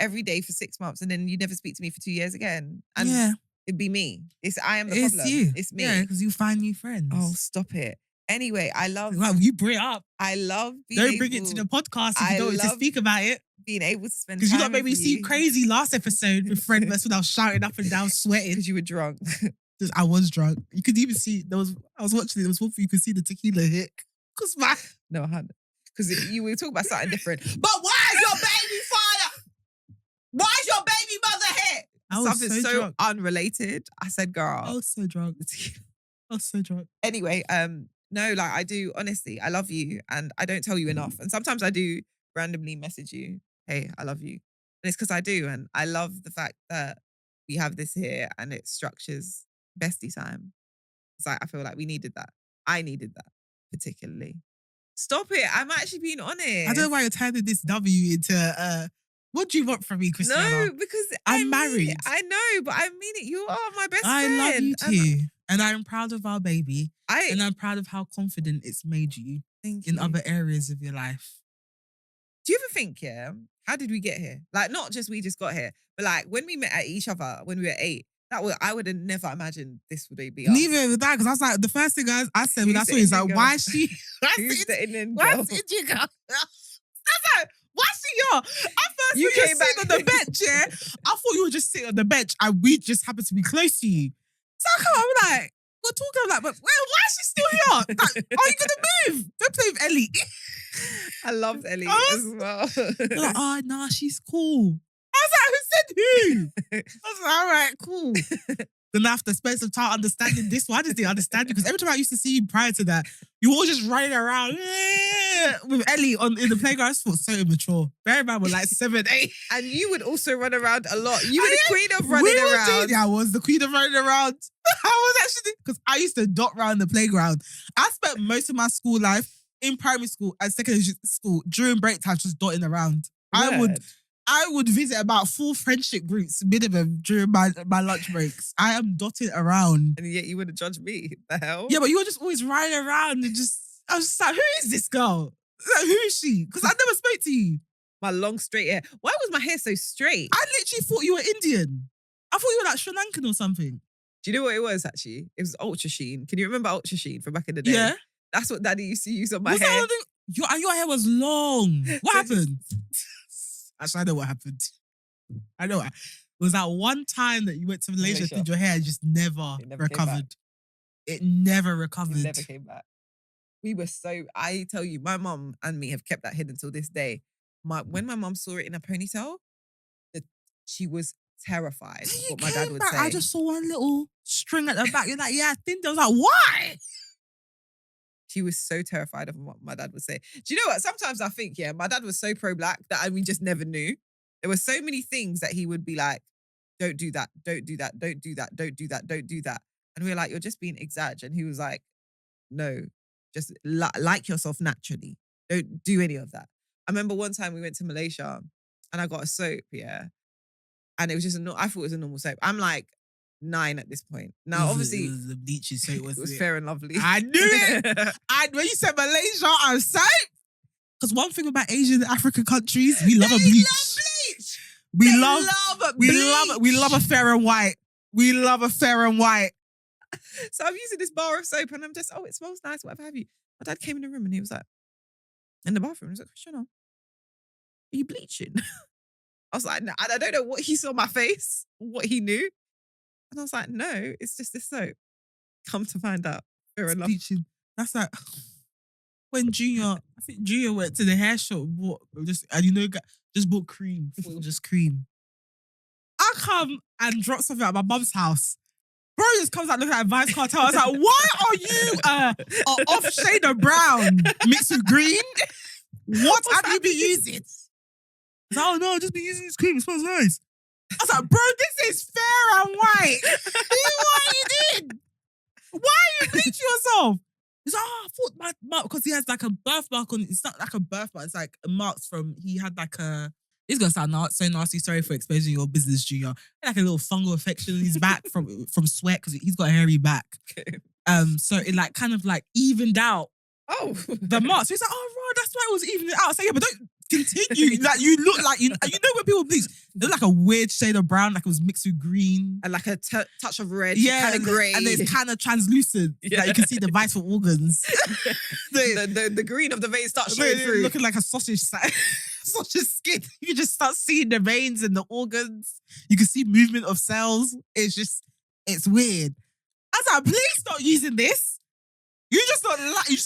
every day for 6 months and then you never speak to me for 2 years again. And Yeah, it'd be me. I am the it's problem. you. It's me. Yeah, because you find new friends. Oh, stop it. Anyway, I love Well, you bring it up. I love being Don't able, bring it to the podcast if I you don't want to love speak about it. being able to spend time Because you got made me with seem you. crazy last episode with Friendless when I was shouting up and down, sweating. Because you were drunk. I was drunk. You could even see I was watching it. There was one thing you could see the tequila hit. Cause my No, I hadn't. Because you were talking about something different. But why is your baby father? Why is your baby mother here? I was Something so drunk. unrelated. I said, girl. I was so drunk. I was so drunk. Anyway, no, like I do, honestly, I love you and I don't tell you enough. And sometimes I do randomly message you, hey, I love you. And it's because I do. And I love the fact that we have this here and it structures bestie time. It's like, I feel like we needed that. I needed that particularly. Stop it. I'm actually being honest. I don't know why you're turning this W into what do you want from me, Christiana? No, because I'm I mean married. it. I know, but I mean it. You are my best I friend. love you too. And I'm proud of our baby. And And I'm proud of how confident it's made you thank in you. other areas of your life. Do you ever think, how did we get here? Like, not just we just got here, but like when we met at each other when we were 8, I would have never imagined this would be us. Neither with that, because I was like, the first thing I said when I Who's saw the it is Indian like, girl? why is she? Who's the Indian Why girl? is Indian girl? I was like, why is she here? At first, You when you came were sitting back- on the bench, yeah, I thought you were just sitting on the bench and we just happened to be close to you. So I come, I'm like, we're talking, I'm like, but why is she still here? Like, are you gonna move? Don't play with Ellie. I loved Ellie I as well. They're like, oh, nah, she's cool. I was like, who said who? I was like, all right, cool. Then I have to spend some time understanding this one. I just didn't understand it because every time I used to see you prior to that, you were all just running around with Ellie in the playground. I just felt so immature. Bear in mind, we're like 7, 8. And you would also run around a lot. You were the queen of We running were around. doing- yeah, I was the queen of running around. I was actually, because I used to dot around the playground. I spent most of my school life in primary school and secondary school during break time just dotting around. I would visit about 4 friendship groups minimum during my lunch breaks. I am dotted around. And yet you wouldn't judge me. The hell? Yeah, but you were just always riding around and I was just like, who is this girl? Like, who is she? Because I never spoke to you. My long straight hair. Why was my hair so straight? I literally thought you were Indian. I thought you were like Sri Lankan or something. Do you know what it was actually? It was Ultra Sheen. Can you remember Ultra Sheen from back in the day? Yeah. That's what Daddy used to use on my Was that hair. one thing? Your hair was long. What happened? Actually, I know what happened. I know. It was that one time that you went to Malaysia, did your hair, and just never It never came recovered. It never recovered. It never came back. We were I tell you, my mum and me have kept that hidden until this day. When my mum saw it in a ponytail, she was terrified of what my dad would say. I just saw one little string at the back. You're like, yeah, I think I was like, why? She was so terrified of what my dad would say. Do you know what? Sometimes I think, my dad was so pro-black that we just never knew. There were so many things that he would be like, don't do that, don't do that, don't do that, don't do that, don't do that. And we were like, you're just being exaggerated. And he was like, no, just like yourself naturally. Don't do any of that. I remember one time we went to Malaysia and I got a soap, and it was just I thought it was a normal soap. I'm like 9 at this point. Now, obviously, it was the bleaching soap. it was Fair and Lovely. I knew it. When you said Malaysia, I'm soap. Because one thing about Asian and African countries, we love a bleach. We love a fair and white. We love a fair and white. So I'm using this bar of soap and I'm just, it smells nice, whatever have you. My dad came in the room and he was like, in the bathroom, he was like, Christiana, are you bleaching? I was like, no, I don't know what he saw on my face, what he knew. And I was like, no, it's just this soap. Come to find out. Fair enough. Bleaching. That's like when Junior went to the hair shop, just bought cream. It was just cream. I I come and drop something at my mum's house, bro just comes out looking like Vibes Cartel. I was like, why are you a off shade of brown mixed with green? What have you been using? He's like, oh no, I've just been using this cream. It smells nice. I was like, bro, this is fair and white. What are you doing? Why are you bleaching yourself? He's like, oh, I thought my mark, because he has like a birthmark on, it's not like a birthmark, it's like marks from, he had like a, it's gonna sound so nasty, sorry for exposing your business, Junior. Like a little fungal infection in his back from sweat, because he's got a hairy back. Okay. So it like kind of like evened out Oh. the marks. So he's like, oh, right, that's why it was evening out. I was like, yeah, but don't continue. Like you look like, you know when people bleach, they look like a weird shade of brown, like it was mixed with green. And like a touch of red, Yeah, kind of grey. and it's kind of translucent. Yeah. Like you can see the vital organs. the green of the vein starts showing They're through. looking like a sausage sausage skin. You can just start seeing the veins and the organs. You can see movement of cells. It's weird. I was like, please stop using this. You just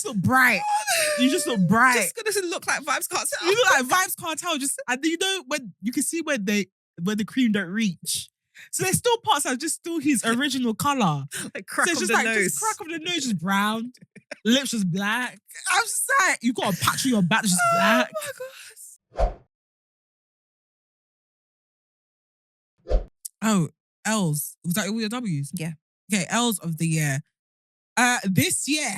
look bright. You just look bright. Just gonna look like Vibes Cartel. You look like Vibes Cartel. And you know when you can see when the cream don't reach. So there's still parts that are just still his original color. Like crack So of it's just the like nose. just crack of the nose, just brown. Lips just black. I'm just like, you got a patch on your back that's just black. Oh my gosh. Oh, L's. Was that all your W's? Yeah. Okay, L's of the year. This year,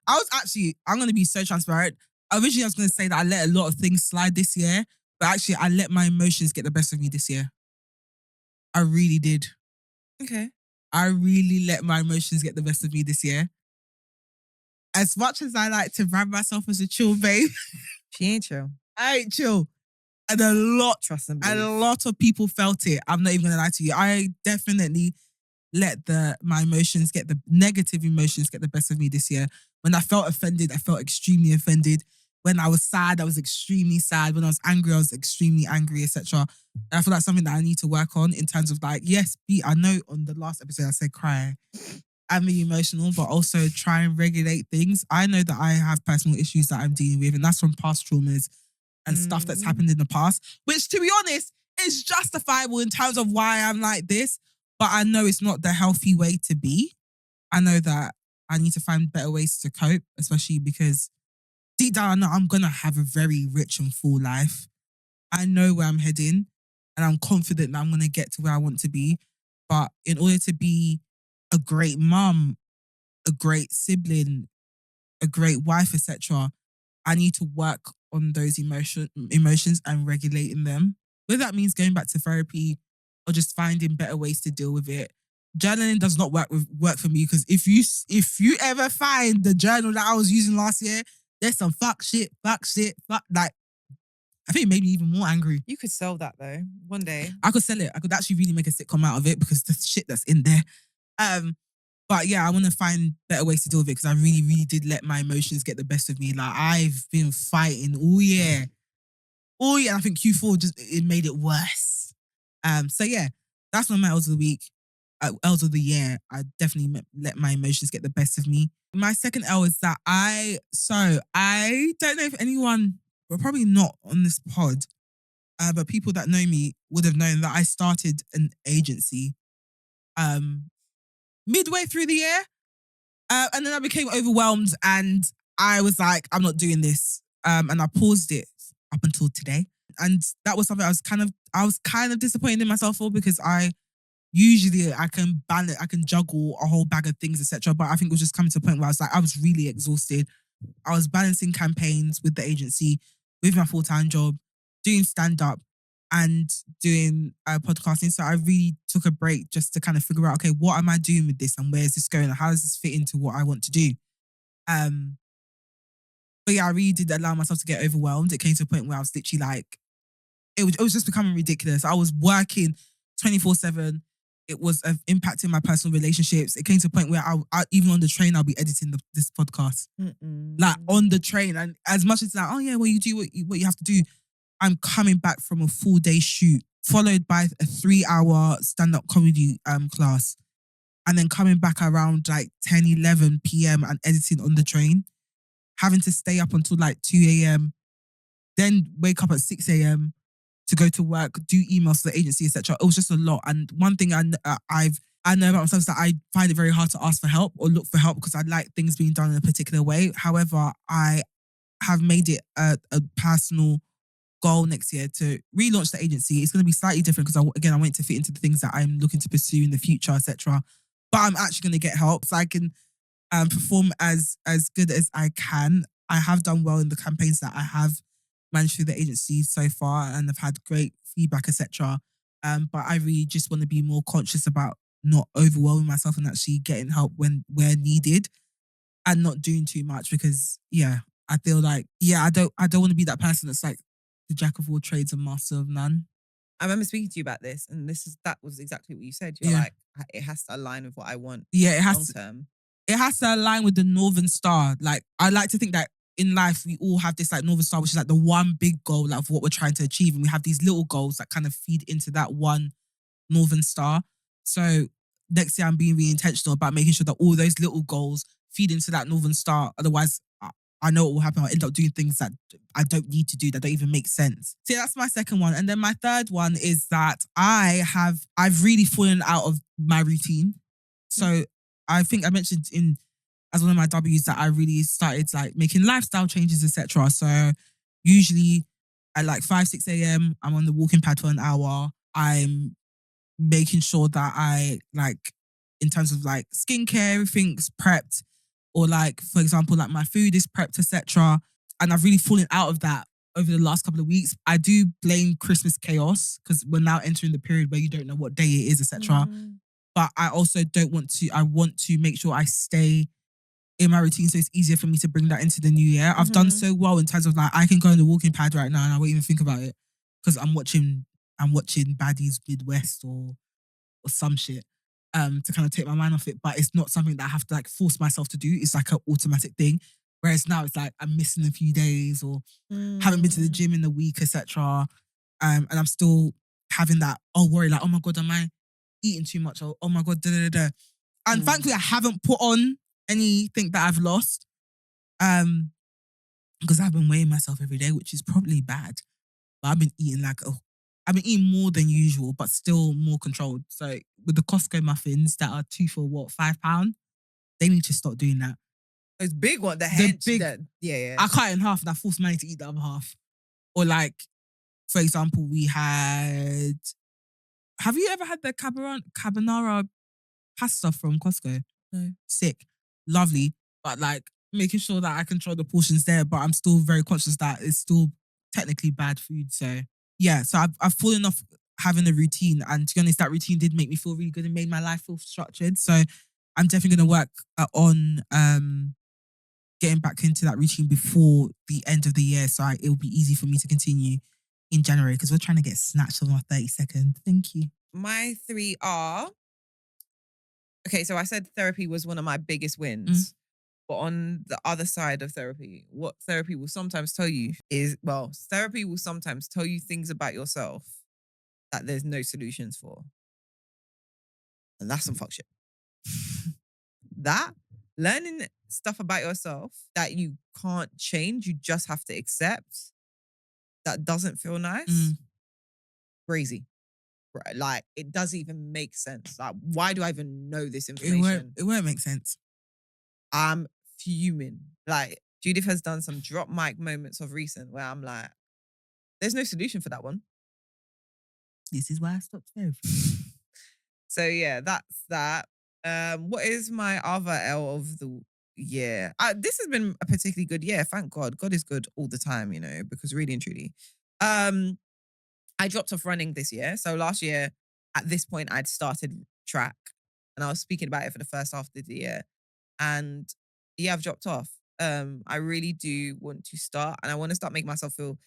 I'm going to be so transparent. Originally, I was going to say that I let a lot of things slide this year, but actually, I let my emotions get the best of me this year. I really did. Okay. I really let my emotions get the best of me this year. As much as I like to brand myself as a chill babe, She ain't chill. I ain't chill. And Trust and a believe. lot of people felt it. I'm not even gonna lie to you. I definitely let my emotions get the negative emotions get the best of me this year. When I felt offended, I felt extremely offended. When I was sad, I was extremely sad. When I was angry, I was extremely angry, etc. And I feel like something that I need to work on in terms of like, yes, I know on the last episode I said cry and be emotional, but also try and regulate things. I know that I have personal issues that I'm dealing with, and that's from past traumas and stuff that's happened in the past, which to be honest, is justifiable in terms of why I'm like this, but I know it's not the healthy way to be. I know that I need to find better ways to cope, especially because deep down, I know I'm going to have a very rich and full life. I know where I'm heading and I'm confident that I'm going to get to where I want to be. But in order to be a great mum, a great sibling, a great wife, etc., I need to work on those emotions and regulating them. Whether that means going back to therapy or just finding better ways to deal with it. Journaling does not work for me, because if you ever find the journal that I was using last year, there's some fuck shit, like I think it made me even more angry. You could sell that though, one day. I could sell it. I could actually really make a sitcom out of it because the shit that's in there. But yeah, I want to find better ways to deal with it because I really, really did let my emotions get the best of me. Like I've been fighting all year. And I think Q4 it made it worse. So yeah, that's my L's of the week. L's of the year. I definitely let my emotions get the best of me. My second L is that I don't know if anyone, well, probably not on this pod, but people that know me would have known that I started an agency midway through the year. And then I became overwhelmed and I was like, I'm not doing this. And I paused it up until today. And that was something I was kind of disappointed in myself for, because usually I can balance, I can juggle a whole bag of things, etc. But I think it was just coming to a point where I was really exhausted. I was balancing campaigns with the agency, with my full-time job, doing stand-up and doing podcasting. So I really took a break just to kind of figure out, okay, what am I doing with this and where is this going? How does this fit into what I want to do? But yeah, I really did allow myself to get overwhelmed. It came to a point where I was literally like, it was just becoming ridiculous. I was working 24/7. It was impacting my personal relationships. It came to a point where I even on the train, I'll be editing this podcast. Like on the train. And as much as it's like, oh yeah, well, you do what you have to do. I'm coming back from a full day shoot, followed by a 3-hour stand-up comedy class. And then coming back around like 10, 11 p.m. and editing on the train. Having to stay up until like 2 a.m. Then wake up at 6 a.m. to go to work, do emails to the agency, etc. It was just a lot. And one thing I know about myself is that I find it very hard to ask for help or look for help because I like things being done in a particular way. However, I have made it a personal goal next year to relaunch the agency. It's going to be slightly different because I want it to fit into the things that I'm looking to pursue in the future, etc. But I'm actually going to get help so I can perform as good as I can. I have done well in the campaigns that I have managed through the agency so far, and I've had great feedback, etc. But I really just want to be more conscious about not overwhelming myself and actually getting help where needed, and not doing too much because I feel like I don't want to be that person that's like the jack of all trades and master of none. I remember speaking to you about this, and that was exactly what you said. You're like, it has to align with what I want. Yeah, it has long to, term. it has to align with the Northern Star. Like, I like to think that in life we all have this like Northern Star, which is like the one big goal like, of what we're trying to achieve, and we have these little goals that kind of feed into that one Northern Star. So next year I'm being really intentional about making sure that all those little goals feed into that Northern Star. Otherwise, I know what will happen. I'll end up doing things that I don't need to do, that don't even make sense. So that's my second one. And then my third one is that I've really fallen out of my routine. So I think I mentioned as one of my W's that I really started like making lifestyle changes, etc. So usually at like 5, 6 a.m, I'm on the walking pad for an hour. I'm making sure that I like, in terms of like skincare, everything's prepped. Or like, for example, like my food is prepped, etc. And I've really fallen out of that over the last couple of weeks. I do blame Christmas chaos because we're now entering the period where you don't know what day it is, etc. But I also don't want to, I want to make sure I stay in my routine so it's easier for me to bring that into the new year. I've done so well in terms of like, I can go on the walking pad right now and I won't even think about it because I'm watching Baddies Midwest or some shit. To kind of take my mind off it, but it's not something that I have to like force myself to do. It's like an automatic thing. Whereas now it's like I'm missing a few days or haven't been to the gym in a week, etc. And I'm still having that worry, like, oh my god, am I eating too much? Or oh my god, da da da da. And thankfully, I haven't put on anything that I've lost, because I've been weighing myself every day, which is probably bad. But I've been eating I've been eating more than usual, but still more controlled. So with the Costco muffins that are 2 for £5, they need to stop doing that. It's big one. I cut it in half and I forced Manny to eat the other half. Or like, for example, we had. Have you ever had the carbonara pasta from Costco? No. Sick, lovely, but like making sure that I control the portions there, but I'm still very conscious that it's still technically bad food. So. Yeah, so I've fallen off having a routine, and to be honest, that routine did make me feel really good and made my life feel structured. So I'm definitely going to work on getting back into that routine before the end of the year, so it'll be easy for me to continue in January because we're trying to get snatched on our 32nd. Thank you. My 3 are okay. So I said therapy was one of my biggest wins. But on the other side of therapy, what therapy will sometimes tell you is, therapy will sometimes tell you things about yourself that there's no solutions for. And that's some fuck shit. That, learning stuff about yourself that you can't change, you just have to accept, that doesn't feel nice. Crazy. Right? Like, it doesn't even make sense. Like, why do I even know this information? It won't make sense. I'm fuming. Like, Judith has done some drop mic moments of recent where I'm like, there's no solution for that one. This is why I stopped therapy. So yeah, that's that. What is my other L of the year? This has been a particularly good year. Thank God. God is good all the time, because really and truly. I dropped off running this year. So last year, at this point, I'd started track and I was speaking about it for the first half of the year. And yeah, I've dropped off. I really do want to start, and I want to start making myself feel.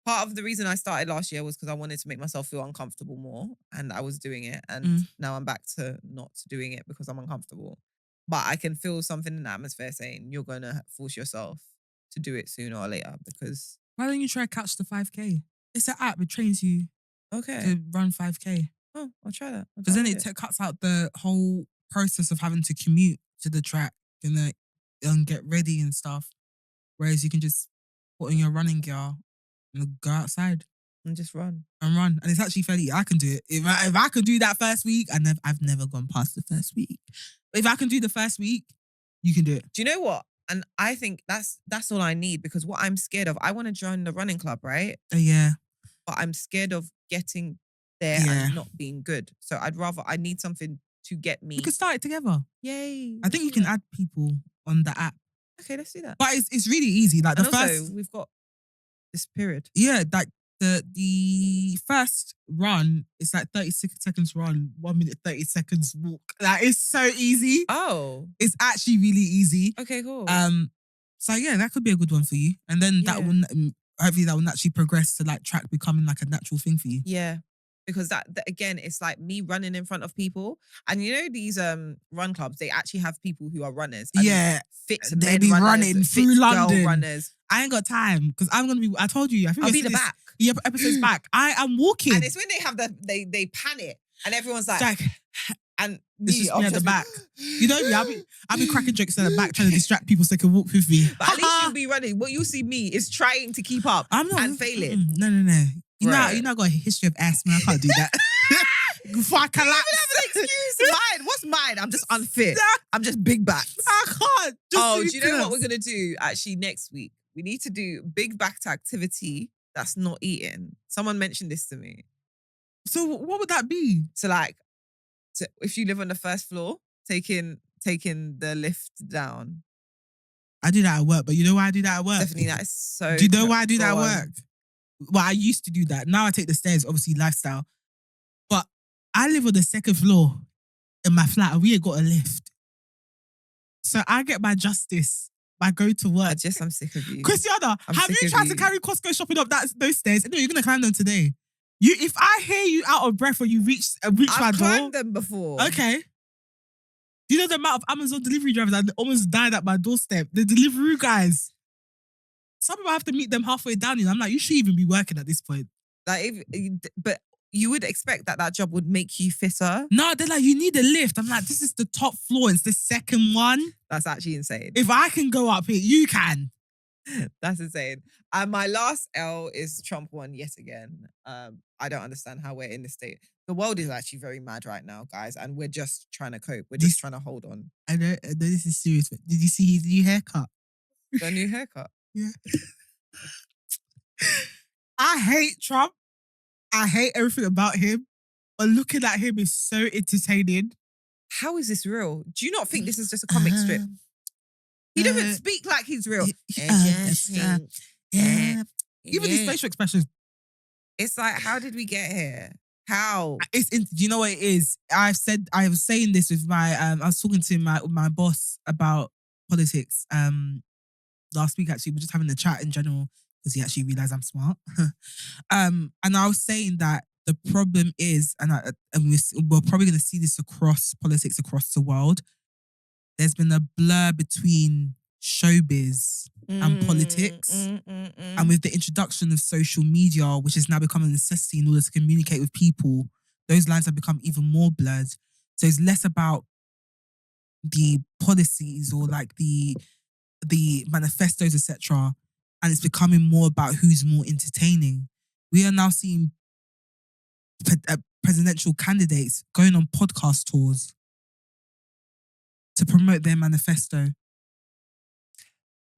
Part of the reason I started last year was because I wanted to make myself feel uncomfortable more, and I was doing it. And now I'm back to not doing it because I'm uncomfortable. But I can feel something in the atmosphere saying you're going to force yourself to do it sooner or later because. Why don't you try Catch the 5K? It's an app. It trains you to run 5K. Oh, I'll try that. Because then it cuts out the whole process of having to commute to the track and get ready and stuff. Whereas you can just put on your running gear and go outside. And just run. And it's actually fairly. I can do it. If I could do that first week, I've never gone past the first week. But if I can do the first week, you can do it. Do you know what? And I think that's all I need, because what I'm scared of, I want to join the running club, right? Yeah. But I'm scared of getting there and not being good. So I need something to get me. We could start it together. Yay. I think you can add people on the app. Okay, let's do that. But it's really easy. Like And the also, first, we've got this period. yeah, like the first run, it's like 30 seconds run, 1 minute 30 seconds walk. Like it's so easy. Oh. It's actually really easy. Okay, cool. So yeah, that could be a good one for you. And then that will hopefully that will naturally progress to like track becoming like a natural thing for you. Yeah. Because that again, it's like me running in front of people. And you know these run clubs, they actually have people who are runners. Yeah. Fit They men be runners, running fit through girl London. runners. I ain't got time because I'm gonna be. I told you. I think I'll be the back. Yeah, episode's back. I am walking. And it's when they have they panic and everyone's like, Jack, and it's just me at the just back. You know me. I'll be cracking jokes at the back trying to distract people so they can walk with me. But at least you'll be running. What you'll see me is trying to keep up I'm not and failing. No. You know, got a history of asthma. I can't do that. Before I collapse. Have an excuse. Mine. What's mine? I'm just unfit. I'm just big backed. I can't. Do you know what we're gonna do actually next week? We need to do big backed activity that's not eating. Someone mentioned this to me. So what would that be? So like, if you live on the first floor, taking the lift down. I do that at work, but you know why I do that at work? Definitely, that is so. Do you know why I do that at work? Well, I used to do that. Now I take the stairs, obviously lifestyle. But I live on the second floor in my flat and we ain't got a lift. So I get my justice by going to work. I'm sick of you. Christiana, I'm have sick you of tried you. to carry Costco shopping up those stairs? No, you're going to climb them today. If I hear you out of breath when you reach my I've door. climbed them before. Okay. Do you know the amount of Amazon delivery drivers that almost died at my doorstep? The delivery guys. Some people have to meet them halfway down. And I'm like, you should even be working at this point. Like, but you would expect that job would make you fitter. No, they're like, you need a lift. I'm like, this is the top floor. It's the second one. That's actually insane. If I can go up here, you can. That's insane. And my last L is Trump won yet again. I don't understand how we're in this state. The world is actually very mad right now, guys, and we're just trying to cope. We're just trying to hold on. I know this is serious. But did you see his new haircut? The new haircut. Yeah. I hate Trump. I hate everything about him. But looking at him is so entertaining. How is this real? Do you not think this is just a comic strip? He doesn't speak like he's real. Even his facial expressions. It's like, how did we get here? How? Do you know what it is? I was saying this with my I was talking to my boss about politics last week. Actually, we're just having a chat in general because he actually realized I'm smart. And I was saying that the problem is, and we're probably going to see this across politics across the world. There's been a blur between showbiz and politics. And with the introduction of social media, which has now become a necessity in order to communicate with people, those lines have become even more blurred. So it's less about the policies or like the manifestos, etc. And it's becoming more about who's more entertaining. We are now seeing presidential candidates going on podcast tours to promote their manifesto.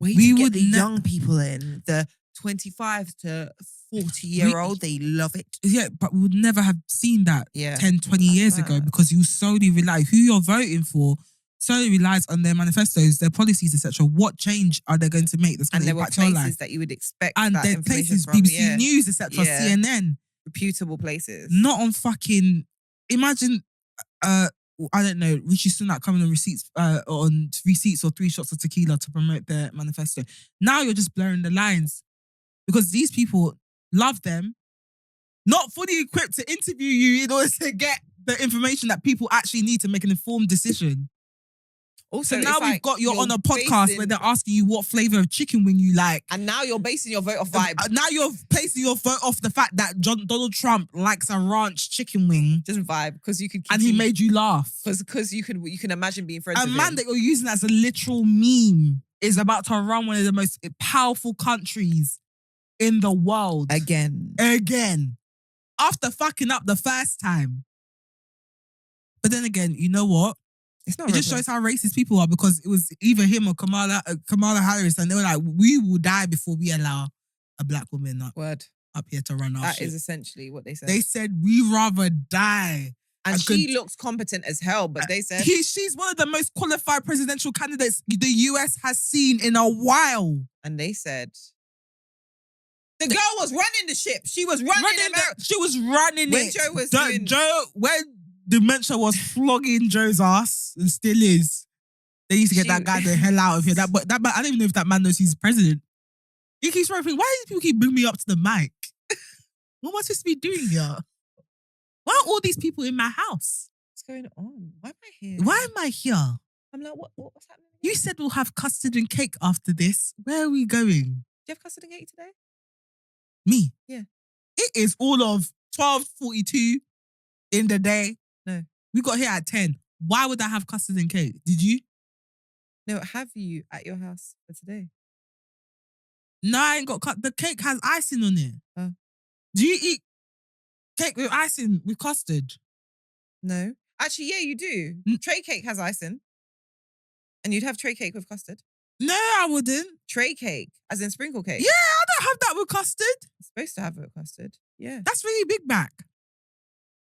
We would get the young people in, the 25 to 40-year-old, they love it. Yeah, but we would never have seen that 10, 20 years ago that. because you solely rely, who you're voting for solely relies on their manifestos, their policies, etc. What change are they going to make that's going to impact your life? And there were places that you would expect and that their information places, from. BBC News, etc., CNN. Reputable places. Not on fucking, imagine, I don't know, Rishi Sunak coming on receipts or 3 shots of tequila to promote their manifesto. Now you're just blurring the lines because these people love them, not fully equipped to interview you in order to get the information that people actually need to make an informed decision. Also, so now we've got you on a podcast where they're asking you what flavor of chicken wing you like. And now you're basing your vote off vibe. Now you're placing your vote off the fact that Donald Trump likes a ranch chicken wing. Just vibe, because you could. And he made you laugh. Because you can imagine being friends with him. A man that you're using as a literal meme is about to run one of the most powerful countries in the world. Again. After fucking up the first time. But then again, you know what? It's not It just shows how racist people are because it was either him or Kamala Harris, and they were like, we will die before we allow a black woman up here to run our That shit. is essentially what they said. They said, we rather die. And she looks competent as hell, but they said... She's one of the most qualified presidential candidates the US has seen in a while. And they said... The girl was running the ship. She was running America. She was running when it. Joe was when Dementia was flogging Joe's ass, and still is, they need to get that guy the hell out of here. That man, I don't even know if that man knows he's president. He keeps thinking, why do people keep bringing me up to the mic? What am I supposed to be doing here? Why are all these people in my house? What's going on? Why am I here? Why am I here? I'm like, what's happening? You said we'll have custard and cake after this. Where are we going? Do you have custard and cake today? Me? Yeah. It is all of 12:42 in the day. No. We got here at 10. Why would I have custard and cake? Did you? No, have you at your house for today? No, I ain't got the cake has icing on it. Oh. Do you eat cake with icing with custard? No. Actually, yeah, you do. Tray cake has icing. And you'd have tray cake with custard. No, I wouldn't. Tray cake, as in sprinkle cake. Yeah, I don't have that with custard. It's supposed to have it with custard. Yeah. That's really Big Mac.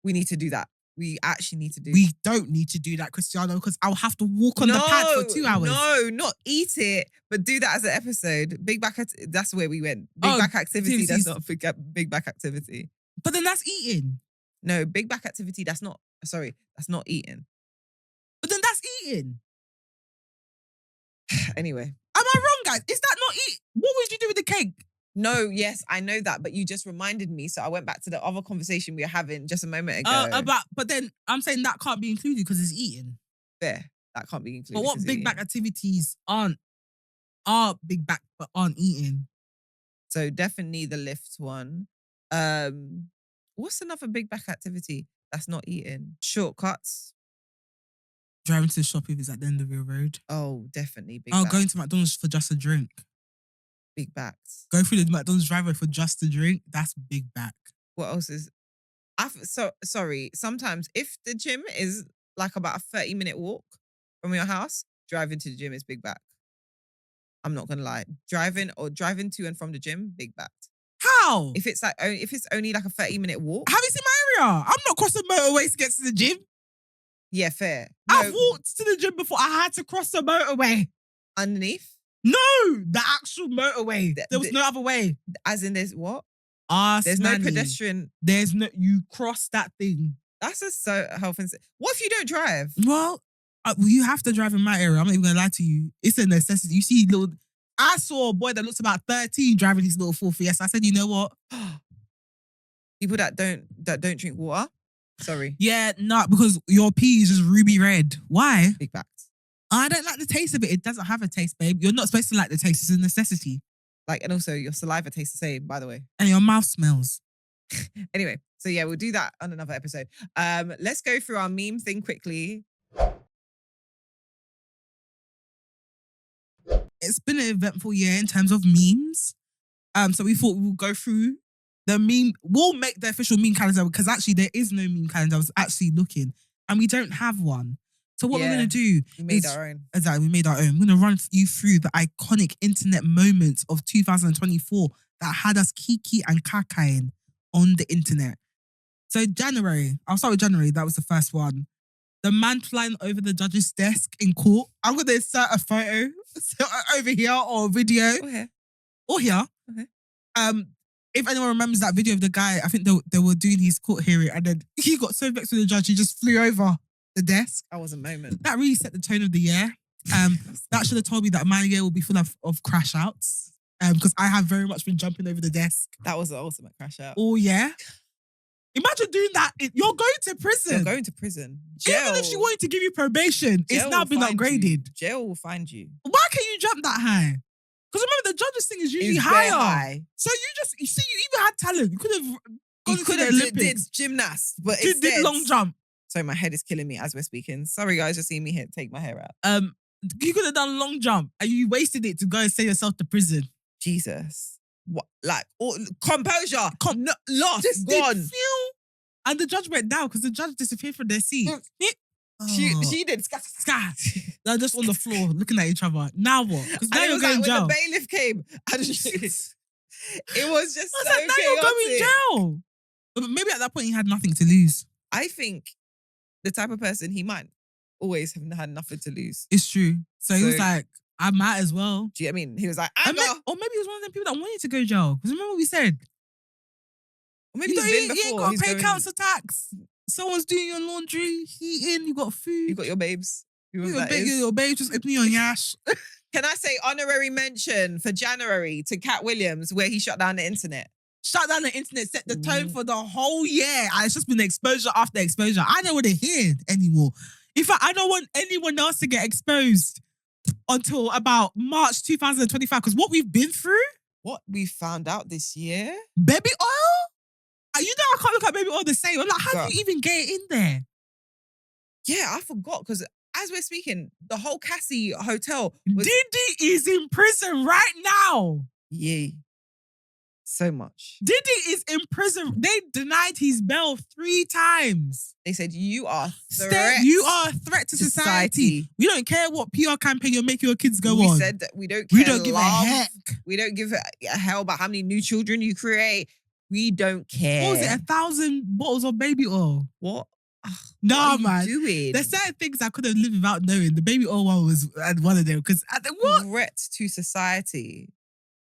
We need to do that. We actually need to do. We don't need to do that, Cristiano, because I'll have to walk on the pad for 2 hours. No, not eat it, but do that as an episode. Big back. That's where we went. Big back activity. That's not big back activity. But then that's eating. No, big back activity. That's not. Sorry, that's not eating. But then that's eating. Anyway, am I wrong, guys? Is that not eat? What would you do with the cake? No, yes, I know that, but you just reminded me, so I went back to the other conversation we were having just a moment ago. But then I'm saying that can't be included because it's eating. Fair, that can't be included. But what big back activities are big back but aren't eating? So definitely the lift one. What's another big back activity that's not eating? Shortcuts. Driving to the shop if it's at the end of your road. Oh, definitely big back. Going to McDonald's for just a drink. Big backs. Go through the McDonald's driveway for just a drink. That's big back. What else is? Sorry. Sometimes if the gym is like about a 30-minute walk from your house, driving to the gym is big back. I'm not gonna lie. Driving to and from the gym, big back. How? If it's only like a 30-minute walk. Have you seen my area? I'm not crossing motorways to get to the gym. Yeah, fair. I've walked to the gym before. I had to cross the motorway. Underneath? No, the actual motorway. There was no other way. As in, there's what? There's no pedestrian. You cross that thing. That's just so health and safety. What if you don't drive? Well, you have to drive in my area. I'm not even gonna lie to you. It's a necessity. You see, I saw a boy that looks about 13 driving his little Ford Fiesta. I said, you know what? People that don't drink water. Sorry. Yeah, no, because your pee is just ruby red. Why? Big backs. I don't like the taste of it. It doesn't have a taste, babe. You're not supposed to like the taste. It's a necessity. And also your saliva tastes the same, by the way. And your mouth smells. Anyway, so yeah, we'll do that on another episode. Let's go through our meme thing quickly. It's been an eventful year in terms of memes. So we thought we'll go through the meme. We'll make the official meme calendar because actually there is no meme calendar. I was actually looking and we don't have one. So what we're going to do we made our own. Exactly, we made our own. We're going to run you through the iconic internet moments of 2024 that had us kiki and kakaing on the internet. So January, I'll start with January. That was the first one. The man flying over the judge's desk in court. I'm going to insert a photo over here or a video. Or here. Okay. If anyone remembers that video of the guy, I think they were doing his court hearing and then he got so vexed with the judge, he just flew over the desk. That was a moment. That really set the tone of the year. That should have told me that my year will be full of crash outs. Because I have very much been jumping over the desk. That was the ultimate crash out. Oh, yeah. Imagine doing that. You're going to prison. You're going to prison. Jail. Even if she wanted to give you probation, it's now been upgraded. Jail will find you. Why can't you jump that high? Because remember, the judge's thing is usually higher. High. So you even had talent. You could have gone to the Olympics. Did gymnast, but you did long jump. Sorry, my head is killing me as we're speaking. Sorry, guys, just seeing me here take my hair out. You could have done long jump and you wasted it to go and send yourself to prison. Jesus. What, like composure, lost, Just gone. did feel. And the judge went down because the judge disappeared from their seat. She did. Sky. They're just on the floor looking at each other. Now what? Because now And it you're was going like jail. when the bailiff came. It was just I so was like, now chaotic. you're going jail. But maybe at that point he had nothing to lose. I think the type of person he might always have had nothing to lose. It's true. So he was So- like, I might as well. Do you get what I mean? He was like, Or anger. maybe he was one of them people that wanted to go jail. Because remember what we said? Or maybe You he's been ain't before. got He's to pay going- council tax. Someone's doing your laundry, heating, you got food. You got your babes. Whoever that is. Your babe just opening your yash. Can I say honorary mention for January to Cat Williams where he shut down the internet? Shut down the internet, set the tone for the whole year. And it's just been exposure after exposure. I don't want to hear it anymore. In fact, I don't want anyone else to get exposed until about March 2025. Because what we've been through, What we found out this year? baby oil? You know I can't look at baby oil the same. I'm like, how Girl. do you even get it in there? Yeah, I forgot because as we're speaking, the whole Cassie hotel was Diddy is in prison right now. yay. So much. Diddy is in prison. They denied his bail 3 times. They said you are Steph, you are a threat to society. We don't care what PR campaign you're making your kids go we on. said that we don't care. We don't give a love. heck. We don't give a hell about how many new children you create. We don't care. What was it? 1,000 bottles of baby oil. What? Ugh, Nah, what are man. you doing? There's certain things I could have lived without knowing. The baby oil one was one of them. Because what? Threat to society.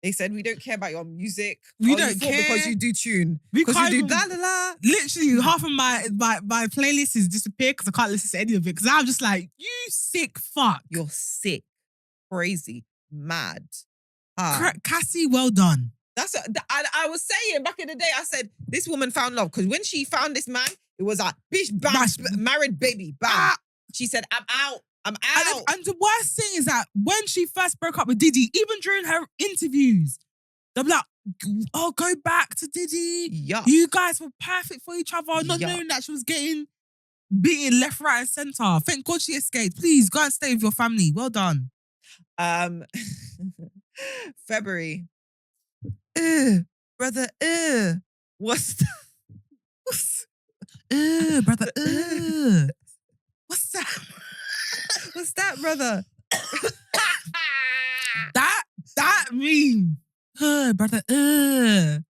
They said we don't care about your music. We You don't thought care. because you do tune. We Because can't you do even- la la la. Literally, half of my playlist has disappeared because I can't listen to any of it. Because I'm just like, you sick fuck. You're sick, crazy, mad. Cassie, well done. That's I was saying back in the day. I said this woman found love because when she found this man, it was like bitch, bam, Bash. married baby, bam. Ah. She said, "I'm out. I'm out." And the worst thing is that when she first broke up with Diddy, even during her interviews, they'll be like, oh, go back to Diddy. Yuck. You guys were perfect for each other, not Yuck. knowing that she was getting beaten left, right, and centre. Thank God she escaped. Please go and stay with your family. Well done. February. Brother. What's that? Brother. What's that? What's that, brother? That meme. Brother.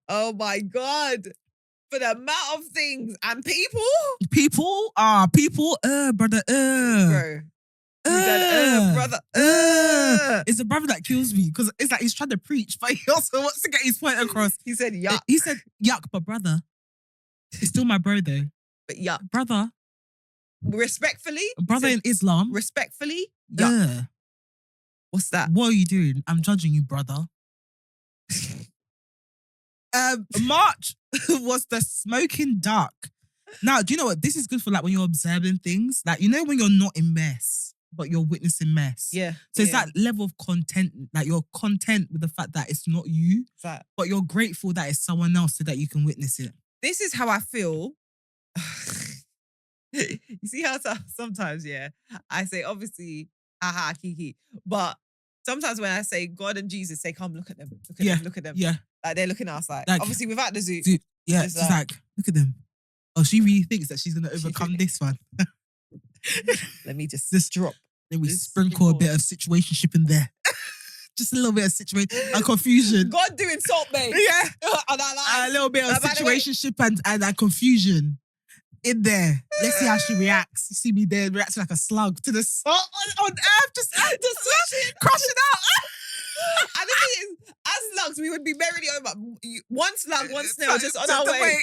Oh my God. For the amount of things and people. People, brother. Bro. You said, brother. It's the brother that kills me because it's like he's trying to preach, but he also wants to get his point across. He said, yuck. He said, yuck, but brother. He's still my bro though. But yuck. Brother. Respectfully. Brother he in said, Islam. respectfully. Yuck. Ugh. What's that? What are you doing? I'm judging you, brother. March was the smoking duck. Now, do you know what? This is good for like when you're observing things. Like, you know when you're not in mess, but you're witnessing mess. Yeah. So it's that level of content, like you're content with the fact that it's not you, that. but you're grateful that it's someone else so that you can witness it. This is how I feel. You see how sometimes, yeah, I say obviously, haha, kiki. But sometimes when I say God and Jesus, say, come look at them. Look at them, look at them. Yeah. Like they're looking at us like obviously without the zoo. Yeah, It's it's like, look at them. Oh, she really thinks that she's going to She overcome thinks- this one. Let me just This drop. Then we Just sprinkle a sprinkle. bit of situationship in there. Just a little bit of situation and confusion. God doing salt bay. Yeah. And I A little bit of by the way- situationship and confusion in there. Let's see how she reacts. You see me there reacting like a slug to the salt on earth, just crushing out. And the thing is, as slugs, we would be merrily over one slug, one snail, just on our way.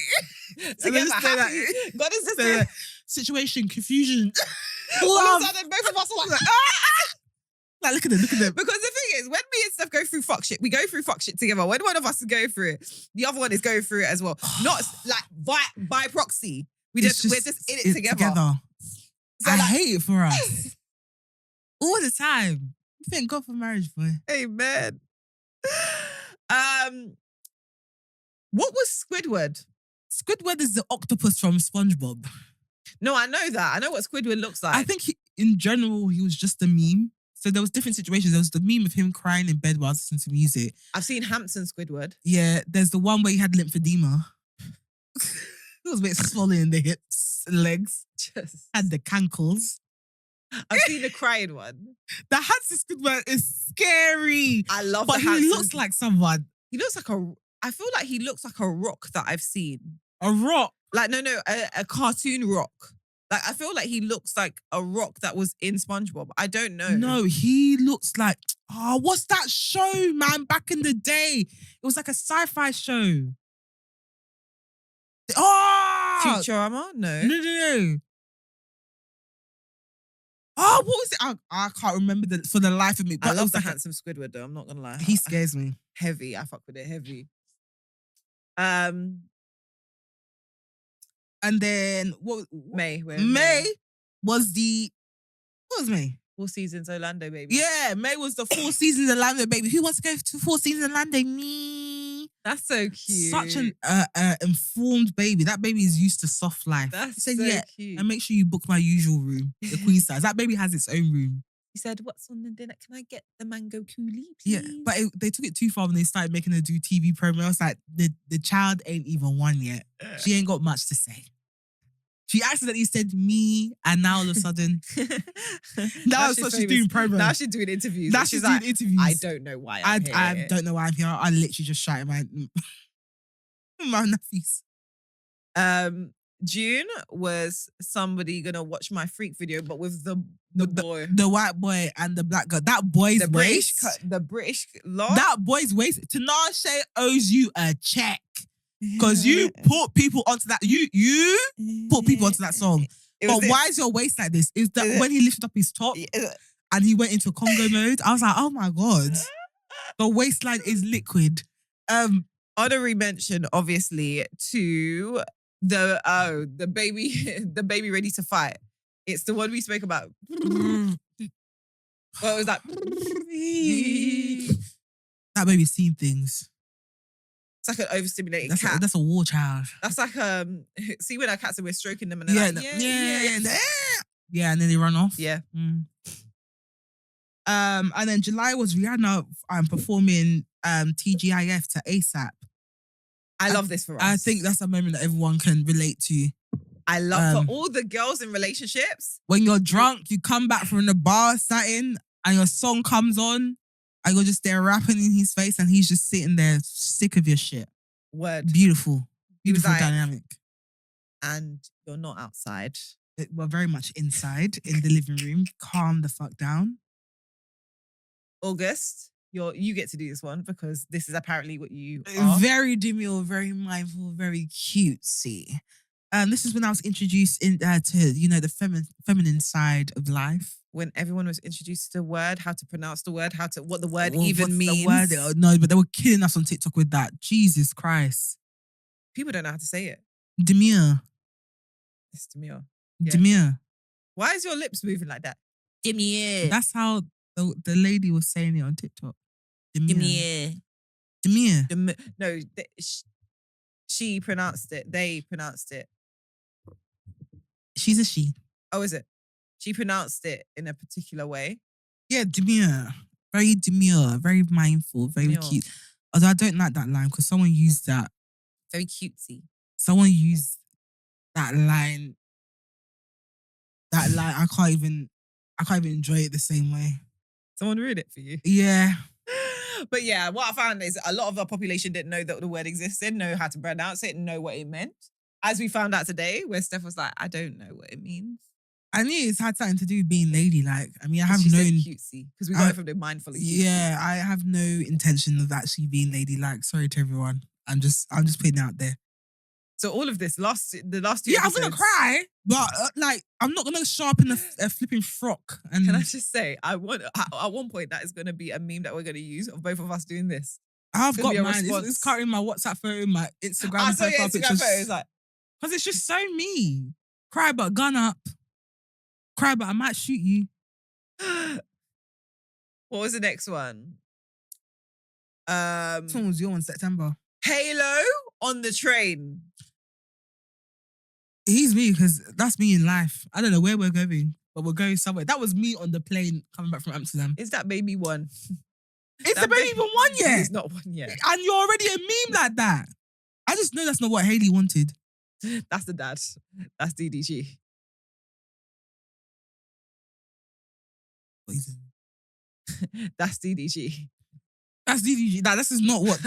Together, just say happy. God is just So, there. situation, confusion. All Love. of a sudden, both of us are like, Like, look at them, look at them. because the thing is, when me and Steph go through fuck shit, we go through fuck shit together. When one of us is going through it, the other one is going through it as well. Not like by proxy. We're just in it together. So I like, hate it for us. All the time. Thank God for marriage, boy. amen. What was Squidward? Squidward is the octopus from SpongeBob. No, I know that. I know what Squidward looks like. I think in general, he was just a meme. So there was different situations. There was the meme of him crying in bed while listening to music. I've seen Hampton Squidward. Yeah, there's the one where he had lymphedema. It was a bit swollen in the hips and legs. Just. Had the cankles. I've seen the crying one. The Hanson Squidward is scary. I love But the he Hampton. looks like someone. He looks like a. I feel like he looks like a rock that I've seen. A rock. Like no, a cartoon rock. Like I feel like he looks like a rock that was in SpongeBob. I don't know. No, he looks like, what's that show, man? Back in the day. It was like a sci-fi show. Oh! Futurama? No. No. Oh, what was it? I can't remember for the life of me. I But it love was the like handsome Squidward though. I'm not gonna lie. he scares me. Heavy. I fuck with it heavy. And then what? May. May was the. What was May? 4 seasons Orlando, baby. Yeah, May was the 4 seasons Orlando, baby. Who wants to go to 4 seasons Orlando? Me. That's so cute. Such an informed baby. That baby is used to soft life. That's He said, so yeah, cute. and make sure you book my usual room, the queen size. That baby has its own room. He said, "What's on the dinner? Can I get the mango coulis, please?" Yeah, but they took it too far when they started making her do TV promo. I was like, the child ain't even one yet. She ain't got much to say. She accidentally said me, and now all of a sudden, now she's doing promo. Now she's doing interviews. Now and she's like, doing interviews. I don't know why I'm here. I don't know why I'm here. I literally just shouted my nephews. June was somebody gonna watch my freak video, but with the boy, The white boy and the black girl. That boy's waist. the British lot. That boy's waist. Tinashe owes you a check. Because you put people onto that. You put people onto that song. But why is your waist like this? Is that when he lifted up his top and he went into Congo mode? I was like, oh my God. The waistline is liquid. Honorary mention, obviously, to the baby ready to fight. It's the one we spoke about. Well, it was like that baby's seen things. it's like an overstimulated cat. That's a war child. That's like see when our cats and we're stroking them and they're yeah, and then they run off. Yeah. And then July was Rihanna performing TGIF to ASAP. I love this for us. I think that's a moment that everyone can relate to. I love for all the girls in relationships. When you're drunk, you come back from the bar setting and your song comes on and you're just there rapping in his face and he's just sitting there sick of your shit. Word. Beautiful. Beautiful like, dynamic. And you're not outside. We're very much inside in the living room. Calm the fuck down. August, you get to do this one because this is apparently what you are. Very demure, very mindful, very cutesy. This is when I was introduced to the feminine side of life. When everyone was introduced to the word, how to pronounce the word, what the word even means. The word? No, but they were killing us on TikTok with that. Jesus Christ. People don't know how to say it. Demure. It's demure. Yeah. Demure. Why is your lips moving like that? Demure. That's how the lady was saying it on TikTok. Demure. Demure. Demure. No, she pronounced it. They pronounced it. She's a she. Oh, is it? She pronounced it in a particular way. Yeah, demure. Very demure, very mindful, very cute. Although I don't like that line because someone used that. Very cutesy. Someone used that line. I can't even enjoy it the same way. Someone ruined it for you. Yeah. But yeah, what I found is a lot of our population didn't know that the word existed, know how to pronounce it, know what it meant. As we found out today, where Steph was like, I don't know what it means. I knew it's had something to do with being ladylike. I mean, I have she no... said cutesy, because we got it from the mindfully cutesy. Yeah, I have no intention of actually being ladylike. Sorry to everyone. I'm just putting it out there. So all of this, the last 2 episodes... Yeah, I'm going to cry, but I'm not going to show up in a flipping frock. And can I just say, at one point, that is going to be a meme that we're going to use of both of us doing this. I've got mine. It's currently my WhatsApp photo, my Instagram profile pictures. Because it's just so me. Cry but gun up. Cry but I might shoot you. What was the next one? Which one was your one? September. Halo on the train. He's me because that's me in life. I don't know where we're going. but we're going somewhere. That was me on the plane coming back from Amsterdam. Is that baby one? Is the baby even one yet? It's not one yet. And you're already a meme like that. I just know that's not what Hailey wanted. That's the dad. That's DDG. What is it? That's DDG. That's DDG. This is not what.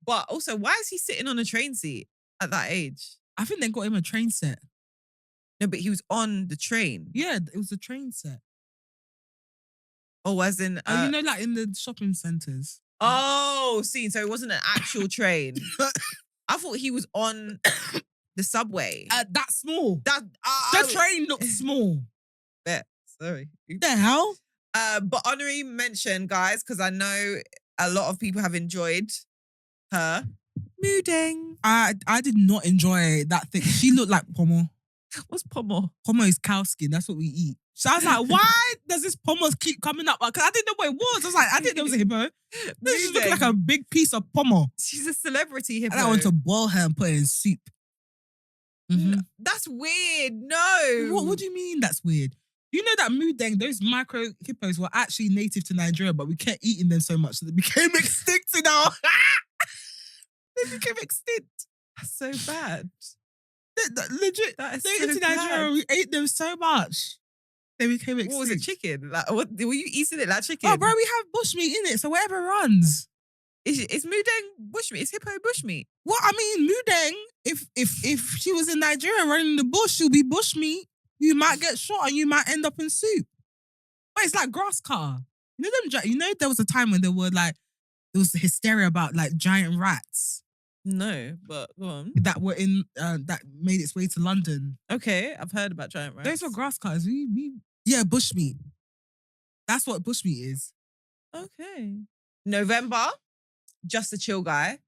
But also, why is he sitting on a train seat at that age? I think they got him a train set. No, but he was on the train. Yeah, it was a train set. Oh, as in... Oh, you know, like in the shopping centres. Oh, see, so it wasn't an actual train. I thought he was on the subway. That small. That The train looked small. Bet. Sorry. The hell? But honorary mention, guys, because I know a lot of people have enjoyed her. Mooding. I did not enjoy that thing. She looked like Pomo. What's pomo? Pomo is cow skin. That's what we eat. So I was like, why does this pomo keep coming up? Because I didn't know what it was. I was like, I didn't know it was a hippo. This just looked like a big piece of pomo. She's a celebrity hippo. And I want to boil her and put it in soup. Mm-hmm. That's weird. No. What do you mean that's weird? You know that Mudeng, those micro hippos were actually native to Nigeria, but we kept eating them so much that they became extinct in our... They became extinct. That's so bad. Legit. That is They so into Nigeria, bad. we ate them so much. They became extinct. What was it, chicken? Like, what, were you eating it like chicken? Oh, bro, we have bushmeat in it, so whatever runs. Is Moodeng bushmeat? Is hippo bushmeat? Well, I mean, Mudeng, if she was in Nigeria running the bush, she'll be bushmeat. You might get shot and you might end up in soup. But it's like grass cutter. You know them? You know there was a time when there was hysteria about like giant rats No, but go on. that were in that made its way to London. Okay, I've heard about giant rats. Those were grass cutters. Yeah, bushmeat. That's what bushmeat is. Okay. November, just a chill guy.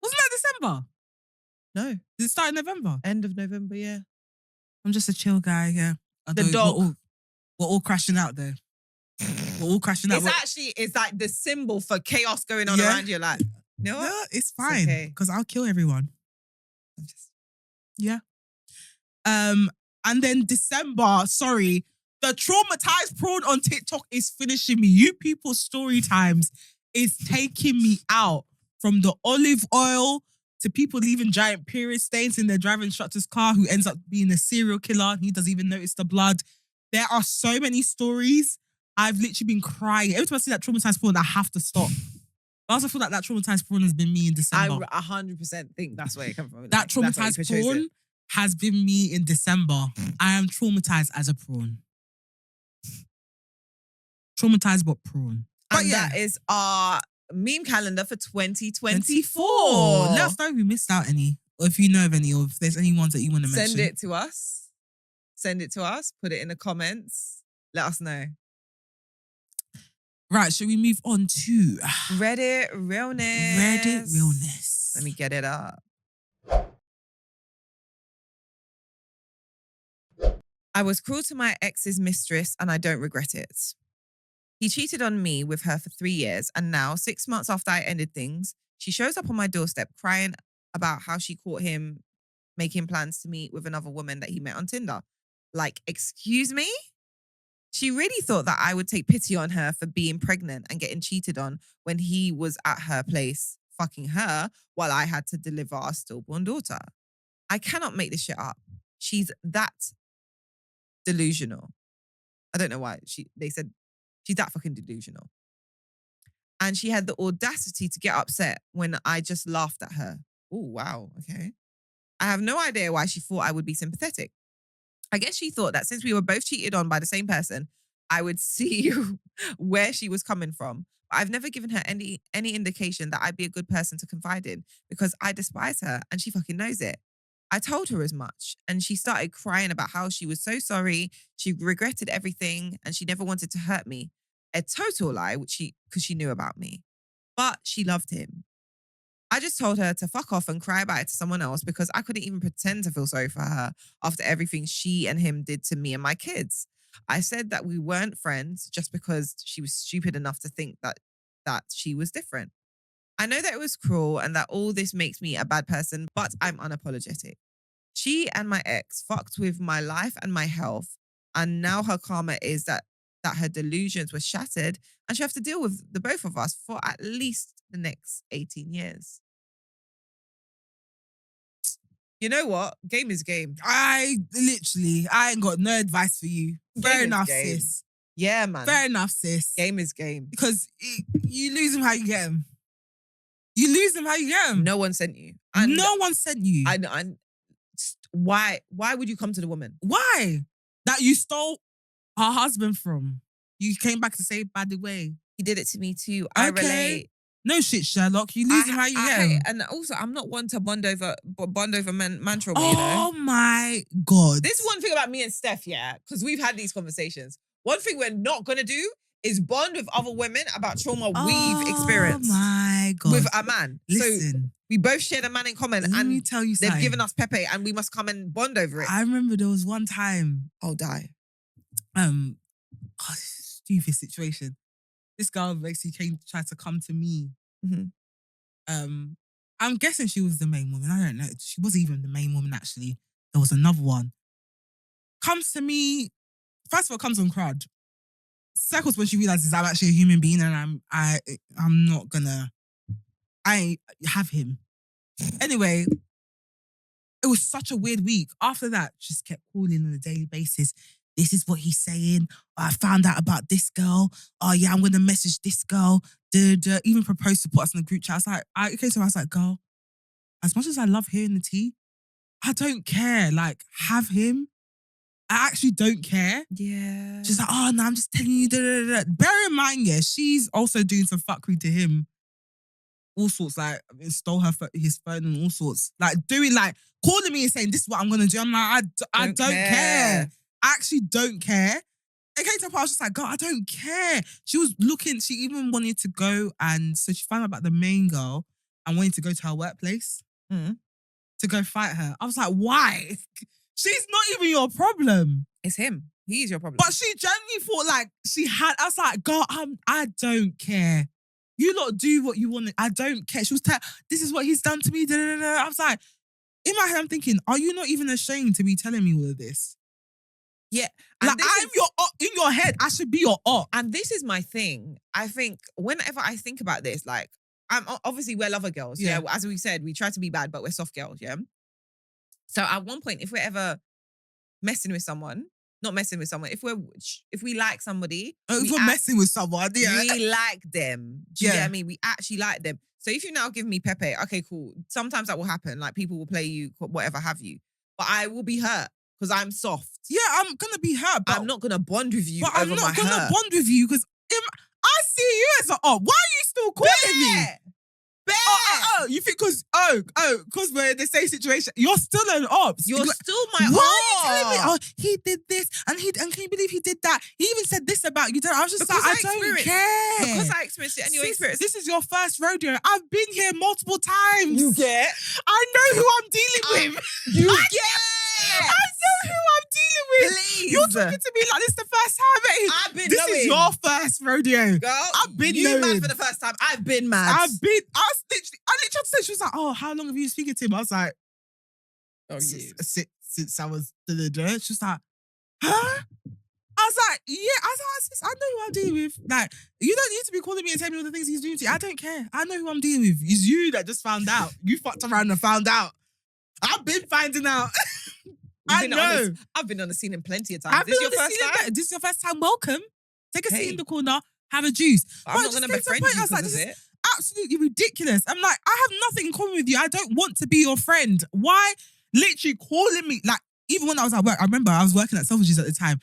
Wasn't that December? No, Did it start in November? end of November, yeah. I'm just a chill guy, yeah. The Although dog. We're all crashing out there. We're all crashing out. It's like the symbol for chaos going on Yeah. around you. Like, you know what? No, it's fine. okay. Because I'll kill everyone. I'm just... Yeah. And then December, sorry, the traumatized prawn on TikTok is finishing me. You people's story times is taking me out. From the olive oil to people leaving giant period stains in their driving instructor's car who ends up being a serial killer and he doesn't even notice the blood. There are so many stories. I've literally been crying. Every time I see that traumatized prawn, I have to stop. I also feel like that traumatized prawn has been me in December. I 100% think that's where it comes from. That traumatized prawn has been me in December. I am traumatized as a prawn. Traumatized but prawn. But And yeah, that is our meme calendar for 2024. Let us know if we missed out any, or if you know of any, or if there's any ones that you want to mention. Send it to us. Send it to us. Put it in the comments. Let us know. Right, shall we move on to Reddit Realness. Reddit Realness? Let me get it up. I was cruel to my ex's mistress and I don't regret it. He cheated on me with her for 3 years, and now, 6 months after I ended things, she shows up on my doorstep crying about how she caught him making plans to meet with another woman that he met on Tinder. Like, excuse me? She really thought that I would take pity on her for being pregnant and getting cheated on when he was at her place fucking her while I had to deliver our stillborn daughter. I cannot make this shit up. She's that delusional. I don't know why. They said she's that fucking delusional. And she had the audacity to get upset when I just laughed at her. Oh, wow. Okay. I have no idea why she thought I would be sympathetic. I guess she thought that since we were both cheated on by the same person, I would see where she was coming from. But I've never given her any indication that I'd be a good person to confide in because I despise her and she fucking knows it. I told her as much and she started crying about how she was so sorry, she regretted everything and she never wanted to hurt me. A total lie, because she knew about me. But she loved him. I just told her to fuck off and cry about it to someone else because I couldn't even pretend to feel sorry for her after everything she and him did to me and my kids. I said that we weren't friends just because she was stupid enough to think that she was different. I know that it was cruel and that all this makes me a bad person, but I'm unapologetic. She and my ex fucked with my life and my health. And now her karma is that her delusions were shattered and she have to deal with the both of us for at least the next 18 years. You know what? Game is game. I ain't got no advice for you. Fair Game is enough, game. sis. Yeah, man. Fair enough, sis. Game is game. Because you lose him how you get him. You lose him how you get him. No one sent you. No one sent you. Why would you come to the woman? Why? That you stole her husband from. You came back to say, by the way. He did it to me too. I relate. No shit, Sherlock. You lose him how you get him. And also, I'm not one to bond over man trauma, Oh you know? my God. This is one thing about me and Steph, yeah, because we've had these conversations. One thing we're not going to do is bond with other women about trauma we've experienced. Oh my God. With a man. Listen. So we both share the man in common Let and me tell you they've something. given us Pepe and we must come and bond over it. I remember there was one time, I'll die. stupid situation. This girl basically tried to come to me. Mm-hmm. I'm guessing she was the main woman. I don't know. She wasn't even the main woman, actually. There was another one. Comes to me, first of all, comes on crowd. Circles when she realizes I'm actually a human being and I'm not gonna, I have him. Anyway, it was such a weird week. After that, just kept calling on a daily basis. This is what he's saying. I found out about this girl. Oh yeah, I'm gonna message this girl. Even proposed to put us in the group chat. I was like, girl, as much as I love hearing the tea, I don't care. Like, have him. I actually don't care. Yeah. She's like, oh no, I'm just telling you. Bear in mind, yeah, she's also doing some fuckery to him. All sorts, like stole his phone and all sorts. Like calling me and saying, this is what I'm gonna do. I'm like, I don't care. I actually don't care. It came to a part, I was just like, God, I don't care. She was looking, she even wanted to go and so she found out about the main girl and wanted to go to her workplace to go fight her. I was like, why? She's not even your problem. It's him. He's your problem. But she genuinely thought like I was like, God, I don't care. You lot do what you want. I don't care. She was this is what he's done to me. I was like, in my head, I'm thinking, are you not even ashamed to be telling me all of this? Yeah. Like, in your head, I should be your op. And this is my thing. I think whenever I think about this, like, obviously we're lover girls. Yeah. As we said, we try to be bad, but we're soft girls. Yeah. So at one point, if we're ever messing with someone, not messing with someone, if we like somebody. If we're messing with someone, yeah. We like them. Do you get what I mean? We actually like them. So if you now give me Pepe, okay, cool. Sometimes that will happen. Like people will play you, whatever have you. But I will be hurt because I'm soft. Yeah, I'm going to be hurt. But I'm not going to bond with you over my hurt. But I'm not going to bond with you because I see you as an op. Why are you still calling me? You think because we're in the same situation, you're still an ops. You're still my Why are you telling me? Oh, he did this and can you believe he did that? He even said this about you. I was just because like, I don't care. Because I experienced it and you experienced it. This is your first rodeo. I've been here multiple times. You get? I know who I'm dealing with. You get? I know who I'm dealing with. Please. You're talking to me like this the first time. I've been This is your first rodeo. Girl, I've been you mad for the first time. I've been mad. I literally said, she was like, oh, how long have you been speaking to him? I was like, since I was She was like, huh? I was like, sis, I know who I'm dealing with. Like, you don't need to be calling me and telling me all the things he's doing to you. I don't care. I know who I'm dealing with. It's you that just found out. You fucked around and found out. I've been finding out. I know. I've been on the scene in plenty of times. This is your first time? This is your first time. Welcome. Take a seat in the corner. Have a juice. I'm not going to befriend you because of it. Absolutely ridiculous. I'm like, I have nothing in common with you. I don't want to be your friend. Why literally calling me? Like, even when I was at work, I remember I was working at Selfridges at the time,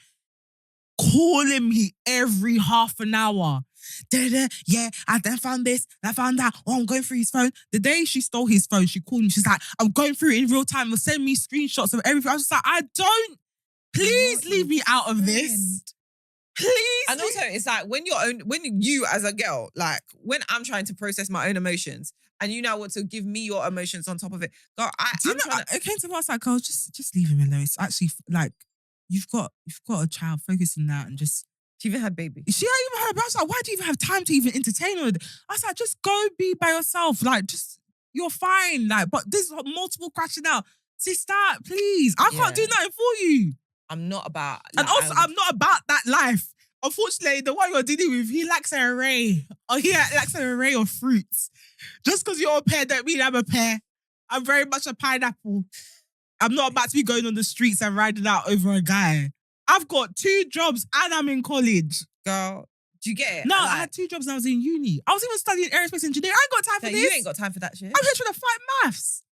calling me every half an hour. Yeah, I then found this, I found that. Oh, I'm going through his phone. The day she stole his phone, she called me. She's like, I'm going through it in real time. Send me screenshots of everything. I was just like, I don't. Please leave me out of this. Please. And also, it's like when you as a girl, like when I'm trying to process my own emotions and you now want to give me your emotions on top of it. Girl, it came to us like, girl, just leave him alone. It's actually like, you've got a child, focus on that and just. She even had baby. She even had a baby. I was like, why do you even have time to even entertain her? I was like, just go be by yourself. Like, just, you're fine. Like, but there's multiple crashing out. Sister, please. I can't do Yeah. nothing for you. I'm not about. And also, I'm not about that life. Unfortunately, the one you're dealing with, he lacks an array. Or he lacks an array of fruits. Just because you're a pear don't mean I'm a pear. I'm very much a pineapple. I'm not about to be going on the streets and riding out over a guy. I've got 2 jobs and I'm in college. Girl, do you get it? No, Like, I had 2 jobs when I was in uni. I was even studying aerospace engineering. I ain't got time for no, this. you ain't got time for that shit. I'm here trying to fight maths.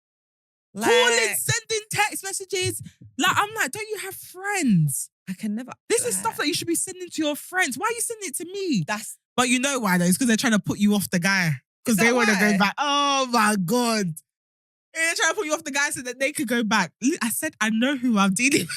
Like, Calling, sending text messages. Like, I'm like, don't you have friends? I can never. This is stuff that you should be sending to your friends. Why are you sending it to me? That's But you know why though? It's because they're trying to put you off the guy. Because that they want to why? go back. Oh my God. They're trying to put you off the guy so that they could go back. I said, I know who I'm dealing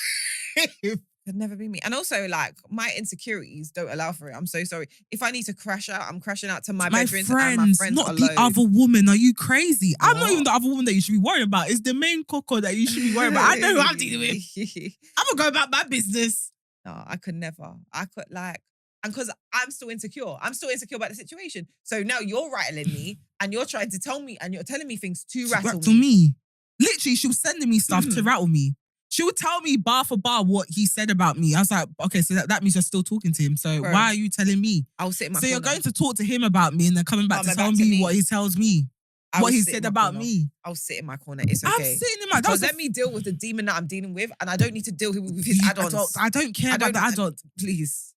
with. could never be me. And also, like, my insecurities don't allow for it. I'm so sorry. If I need to crash out, I'm crashing out to my bedroom and my friends not alone. the other woman. Are you crazy? I'm not What? even the other woman that you should be worrying about. It's the main coco that you should be worrying about. I know who I'm dealing with. I'm gonna go about my business. No, I could never. I could like, and because I'm still insecure. I'm still insecure about the situation. So now you're rattling me and you're trying to tell me and you're telling me things to rattle To me. me. Literally, she was sending me stuff to rattle me. She would tell me bar for bar what he said about me. I was like, okay, so that means you're still talking to him. So Bro. why are you telling me? I'll sit in my So you're corner. going to talk to him about me and then coming back to Coming tell back to me me. what he tells me. I What will he sit in said my about corner. me. I'll sit in my corner. It's okay. I'm sitting in my... That was Because let me deal with the demon that I'm dealing with and I don't need to deal with his add-ons. I don't care about the add-ons. Please.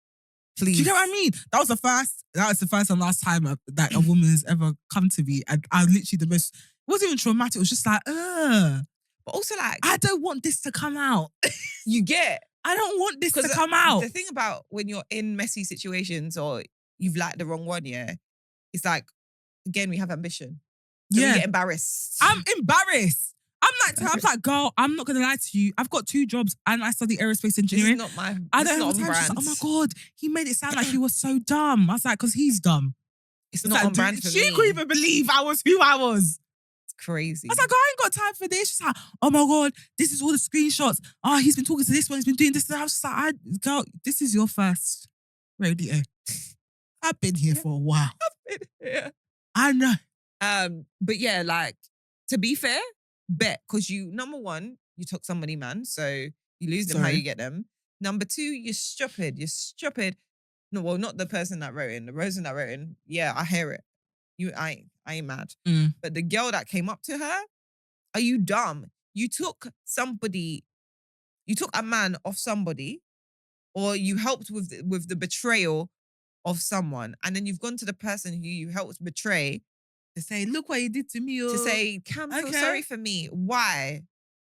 Do you get what I mean? That was the first and last time that a woman has ever come to me. And I literally it wasn't even traumatic. It was just like, But also like, I don't want this to come out. you get... I don't want this to 'Cause come out. The thing about when you're in messy situations or you've liked the wrong one, yeah, it's like, again, we have ambition. So we get embarrassed. I'm embarrassed. I'm like, girl, I'm not gonna lie to you. I've got 2 jobs and I study aerospace This is engineering. not my... I this is don't have not time. on She's like, brand. oh my God, he made it sound like he was so dumb. I was like, because he's dumb. It's It's not like, on brand for she me. couldn't even believe I was who I was. It's crazy. I was like, I ain't got time for this. She's like, oh my God, this is all the screenshots. Oh, he's been talking to this one, he's been doing this. And I was just like, girl, this is your first radio. I've been here for a while. Yeah. I know. But yeah, like, to be fair, bet, because you, number one, you took somebody, man, so you lose them how Sorry. you get them. Number 2, you're stupid. You're stupid. No, well, not the person that wrote in. The person that wrote in, yeah, I hear it. I ain't mad. Mm. But the girl that came up to her, are you dumb? You took a man off somebody, or you helped with the betrayal of someone, and then you've gone to the person who you helped betray To say, look what he did to me. to say, Cam, feel Okay. sorry for me. Why?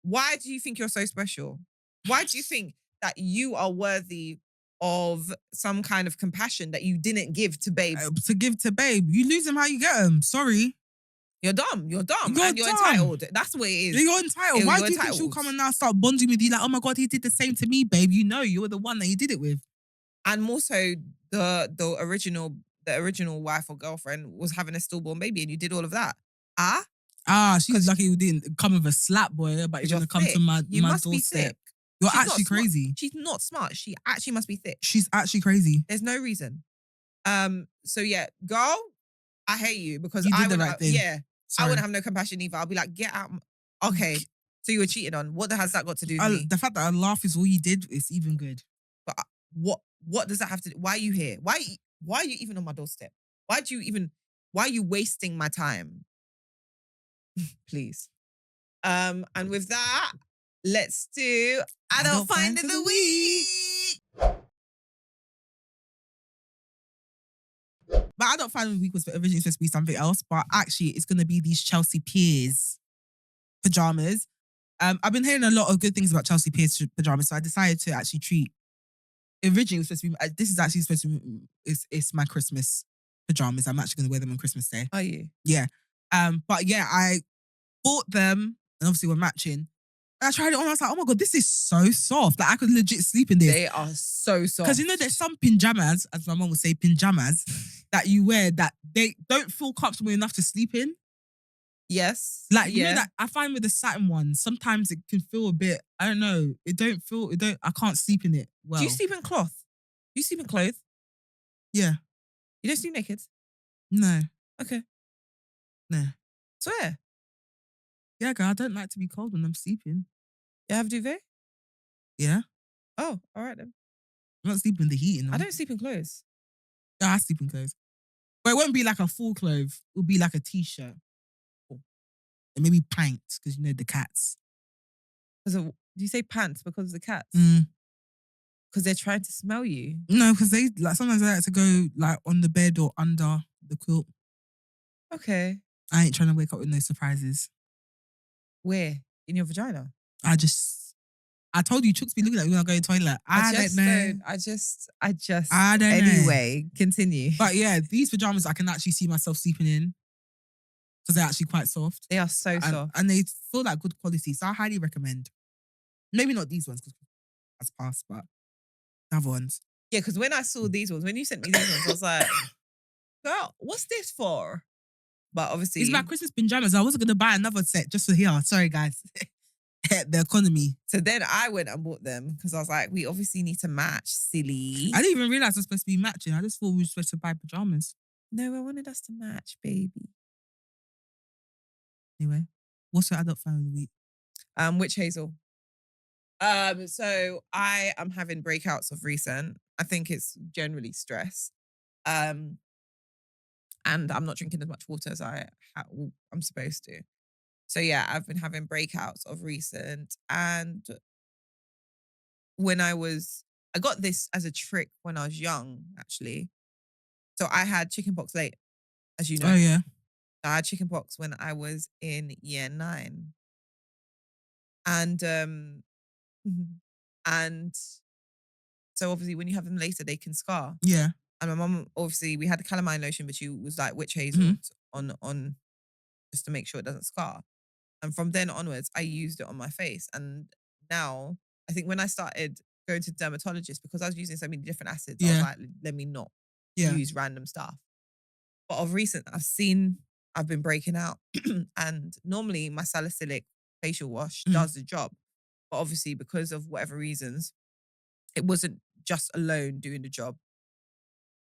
Why do you think you're so special? Why do you think that you are worthy of some kind of compassion that you didn't give to babe? To give to babe. You lose him how you get him. Sorry. You're dumb. You're dumb. You're and you're dumb. entitled. That's what it is. You're entitled. You're Why do you think entitled. she'll come and now start bonding with you like, oh my God, he did the same to me, babe? You know you were the one that he did it with. And more so, the original wife or girlfriend was having a stillborn baby and you did all of that. She's lucky you didn't come with a slap, boy, but you're You're going to come thick. to my You must be doorstep. thick. You're She's not actually smart. crazy. She's not smart. She actually must be thick. She's actually crazy. There's no reason. So yeah, girl, I hate you because You I did the would right thing. Yeah, Sorry. I wouldn't have no compassion either. I'll be like, get out. Okay, so you were cheated on. What has that got to do with me? The fact that I laugh is all you did is even good. But what does that have to do? Why are you here? Why are you even on my doorstep? Why are you wasting my time? Please. And with that, let's do Adult Find of the Week. But I don't find the week was originally supposed to be something else, but actually it's going to be these Chelsea Piers pajamas. I've been hearing a lot of good things about Chelsea Piers pajamas, so I decided to actually treat. Originally it was supposed to be, this is actually supposed to be, it's my Christmas pajamas. I'm actually going to wear them on Christmas Day. Are you? Yeah. But yeah, I bought them and obviously we're matching. And I tried it on, I was like, oh my God, this is so soft. Like I could legit sleep in this. They are so soft. Because you know, there's some pajamas, as my mom would say, pajamas, that you wear that they don't feel comfortable enough to sleep in. Yes. Like, you know that I find with the satin ones, sometimes it can feel a bit, I don't know, I can't sleep in it well. Do you sleep in cloth? Do you sleep in clothes? Yeah. You don't sleep naked? No. Okay. No. Swear. Yeah, girl, I don't like to be cold when I'm sleeping. You have duvet? Yeah? Oh, all right then. I'm not sleeping with the heating on. I don't sleep in clothes. No, I sleep in clothes. But it won't be like a full clothes. It'll be like a t-shirt. And maybe pants, because you know the cats. Do you say pants because of the cats? Mm. Because they're trying to smell you. No, because they like sometimes they like to go like on the bed or under the quilt. Okay. I ain't trying to wake up with no surprises. Where? In your vagina? I told you, Chooks be looking at me when I go to the toilet. I don't know. I just. I don't know. Anyway, continue. But yeah, these pajamas I can actually see myself sleeping in because they're actually quite soft. They are so soft. And they feel like good quality. So I highly recommend. Maybe not these ones because that's past, but the other ones. Yeah, because when I saw these ones, when you sent me these ones, I was like, girl, what's this for? But obviously. It's my Christmas pajamas. I wasn't going to buy another set just for here. Sorry, guys. The economy. So then I went and bought them because I was like, we obviously need to match, silly. I didn't even realize I was supposed to be matching. I just thought we were supposed to buy pajamas. No, I wanted us to match, baby. Anyway, what's your adult fan of the week? Witch Hazel. So I am having breakouts of recent. I think it's generally stress. And I'm not drinking as much water as I'm supposed to. So yeah, I've been having breakouts of recent. And I got this as a trick when I was young, actually. So I had chickenpox late, as you know. Oh, yeah. I had chickenpox when I was in year 9. And and so obviously when you have them later, they can scar. Yeah. And my mum, obviously, we had the calamine lotion, but she was like witch hazel on just to make sure it doesn't scar. And from then onwards, I used it on my face. And now, I think when I started going to dermatologists, because I was using so many different acids, I was like, let me not use random stuff. But of recent, I've been breaking out. And normally my salicylic facial wash does the job. But obviously, because of whatever reasons, it wasn't just alone doing the job.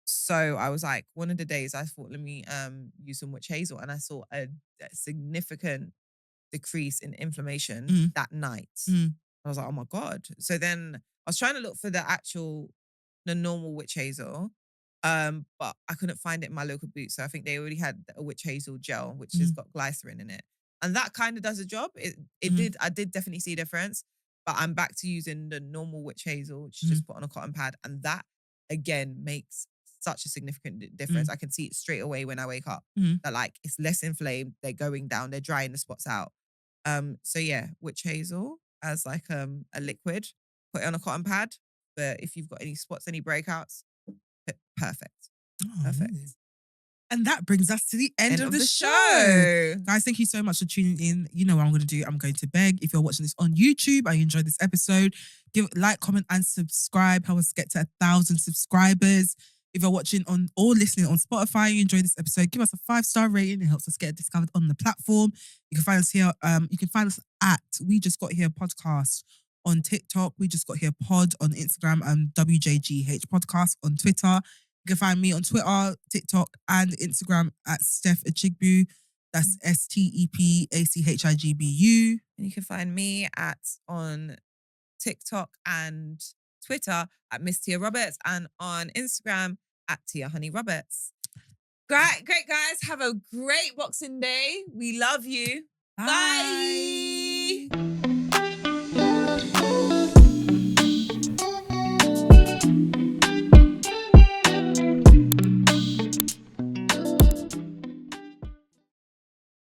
So I was like, one of the days I thought, let me use some witch hazel. And I saw a significant decrease in inflammation that night. I was like, oh my God. So then I was trying to look for the normal witch hazel, but I couldn't find it in my local boots. So I think they already had a witch hazel gel, which has got glycerin in it. And that kind of does the job. I did definitely see a difference, but I'm back to using the normal witch hazel, which is just put on a cotton pad. And that, again, makes such a significant difference. I can see it straight away when I wake up. That like it's less inflamed, they're going down, they're drying the spots out. So yeah, witch hazel as like a liquid, put it on a cotton pad. But if you've got any spots, any breakouts, perfect. Oh, Perfect. Really? And that brings us to the end of the show. Guys, thank you so much for tuning in. You know what I'm going to do. I'm going to beg. If you're watching this on YouTube and you enjoyed this episode, give like, comment, and subscribe. Help us get to 1,000 subscribers. If you're watching on or listening on Spotify, you enjoyed this episode, give us a 5-star rating. It helps us get discovered on the platform. You can find us here. You can find us at We Just Got Here Podcast on TikTok. We Just Got Here Pod on Instagram and WJGH Podcast on Twitter. You can find me on Twitter, TikTok, and Instagram at Steph Achigbu. That's STEPACHIGBU. And you can find me on TikTok and Twitter at Miss Tia Roberts and on Instagram at Tia Honey Roberts. Great guys. Have a great Boxing Day. We love you. Bye.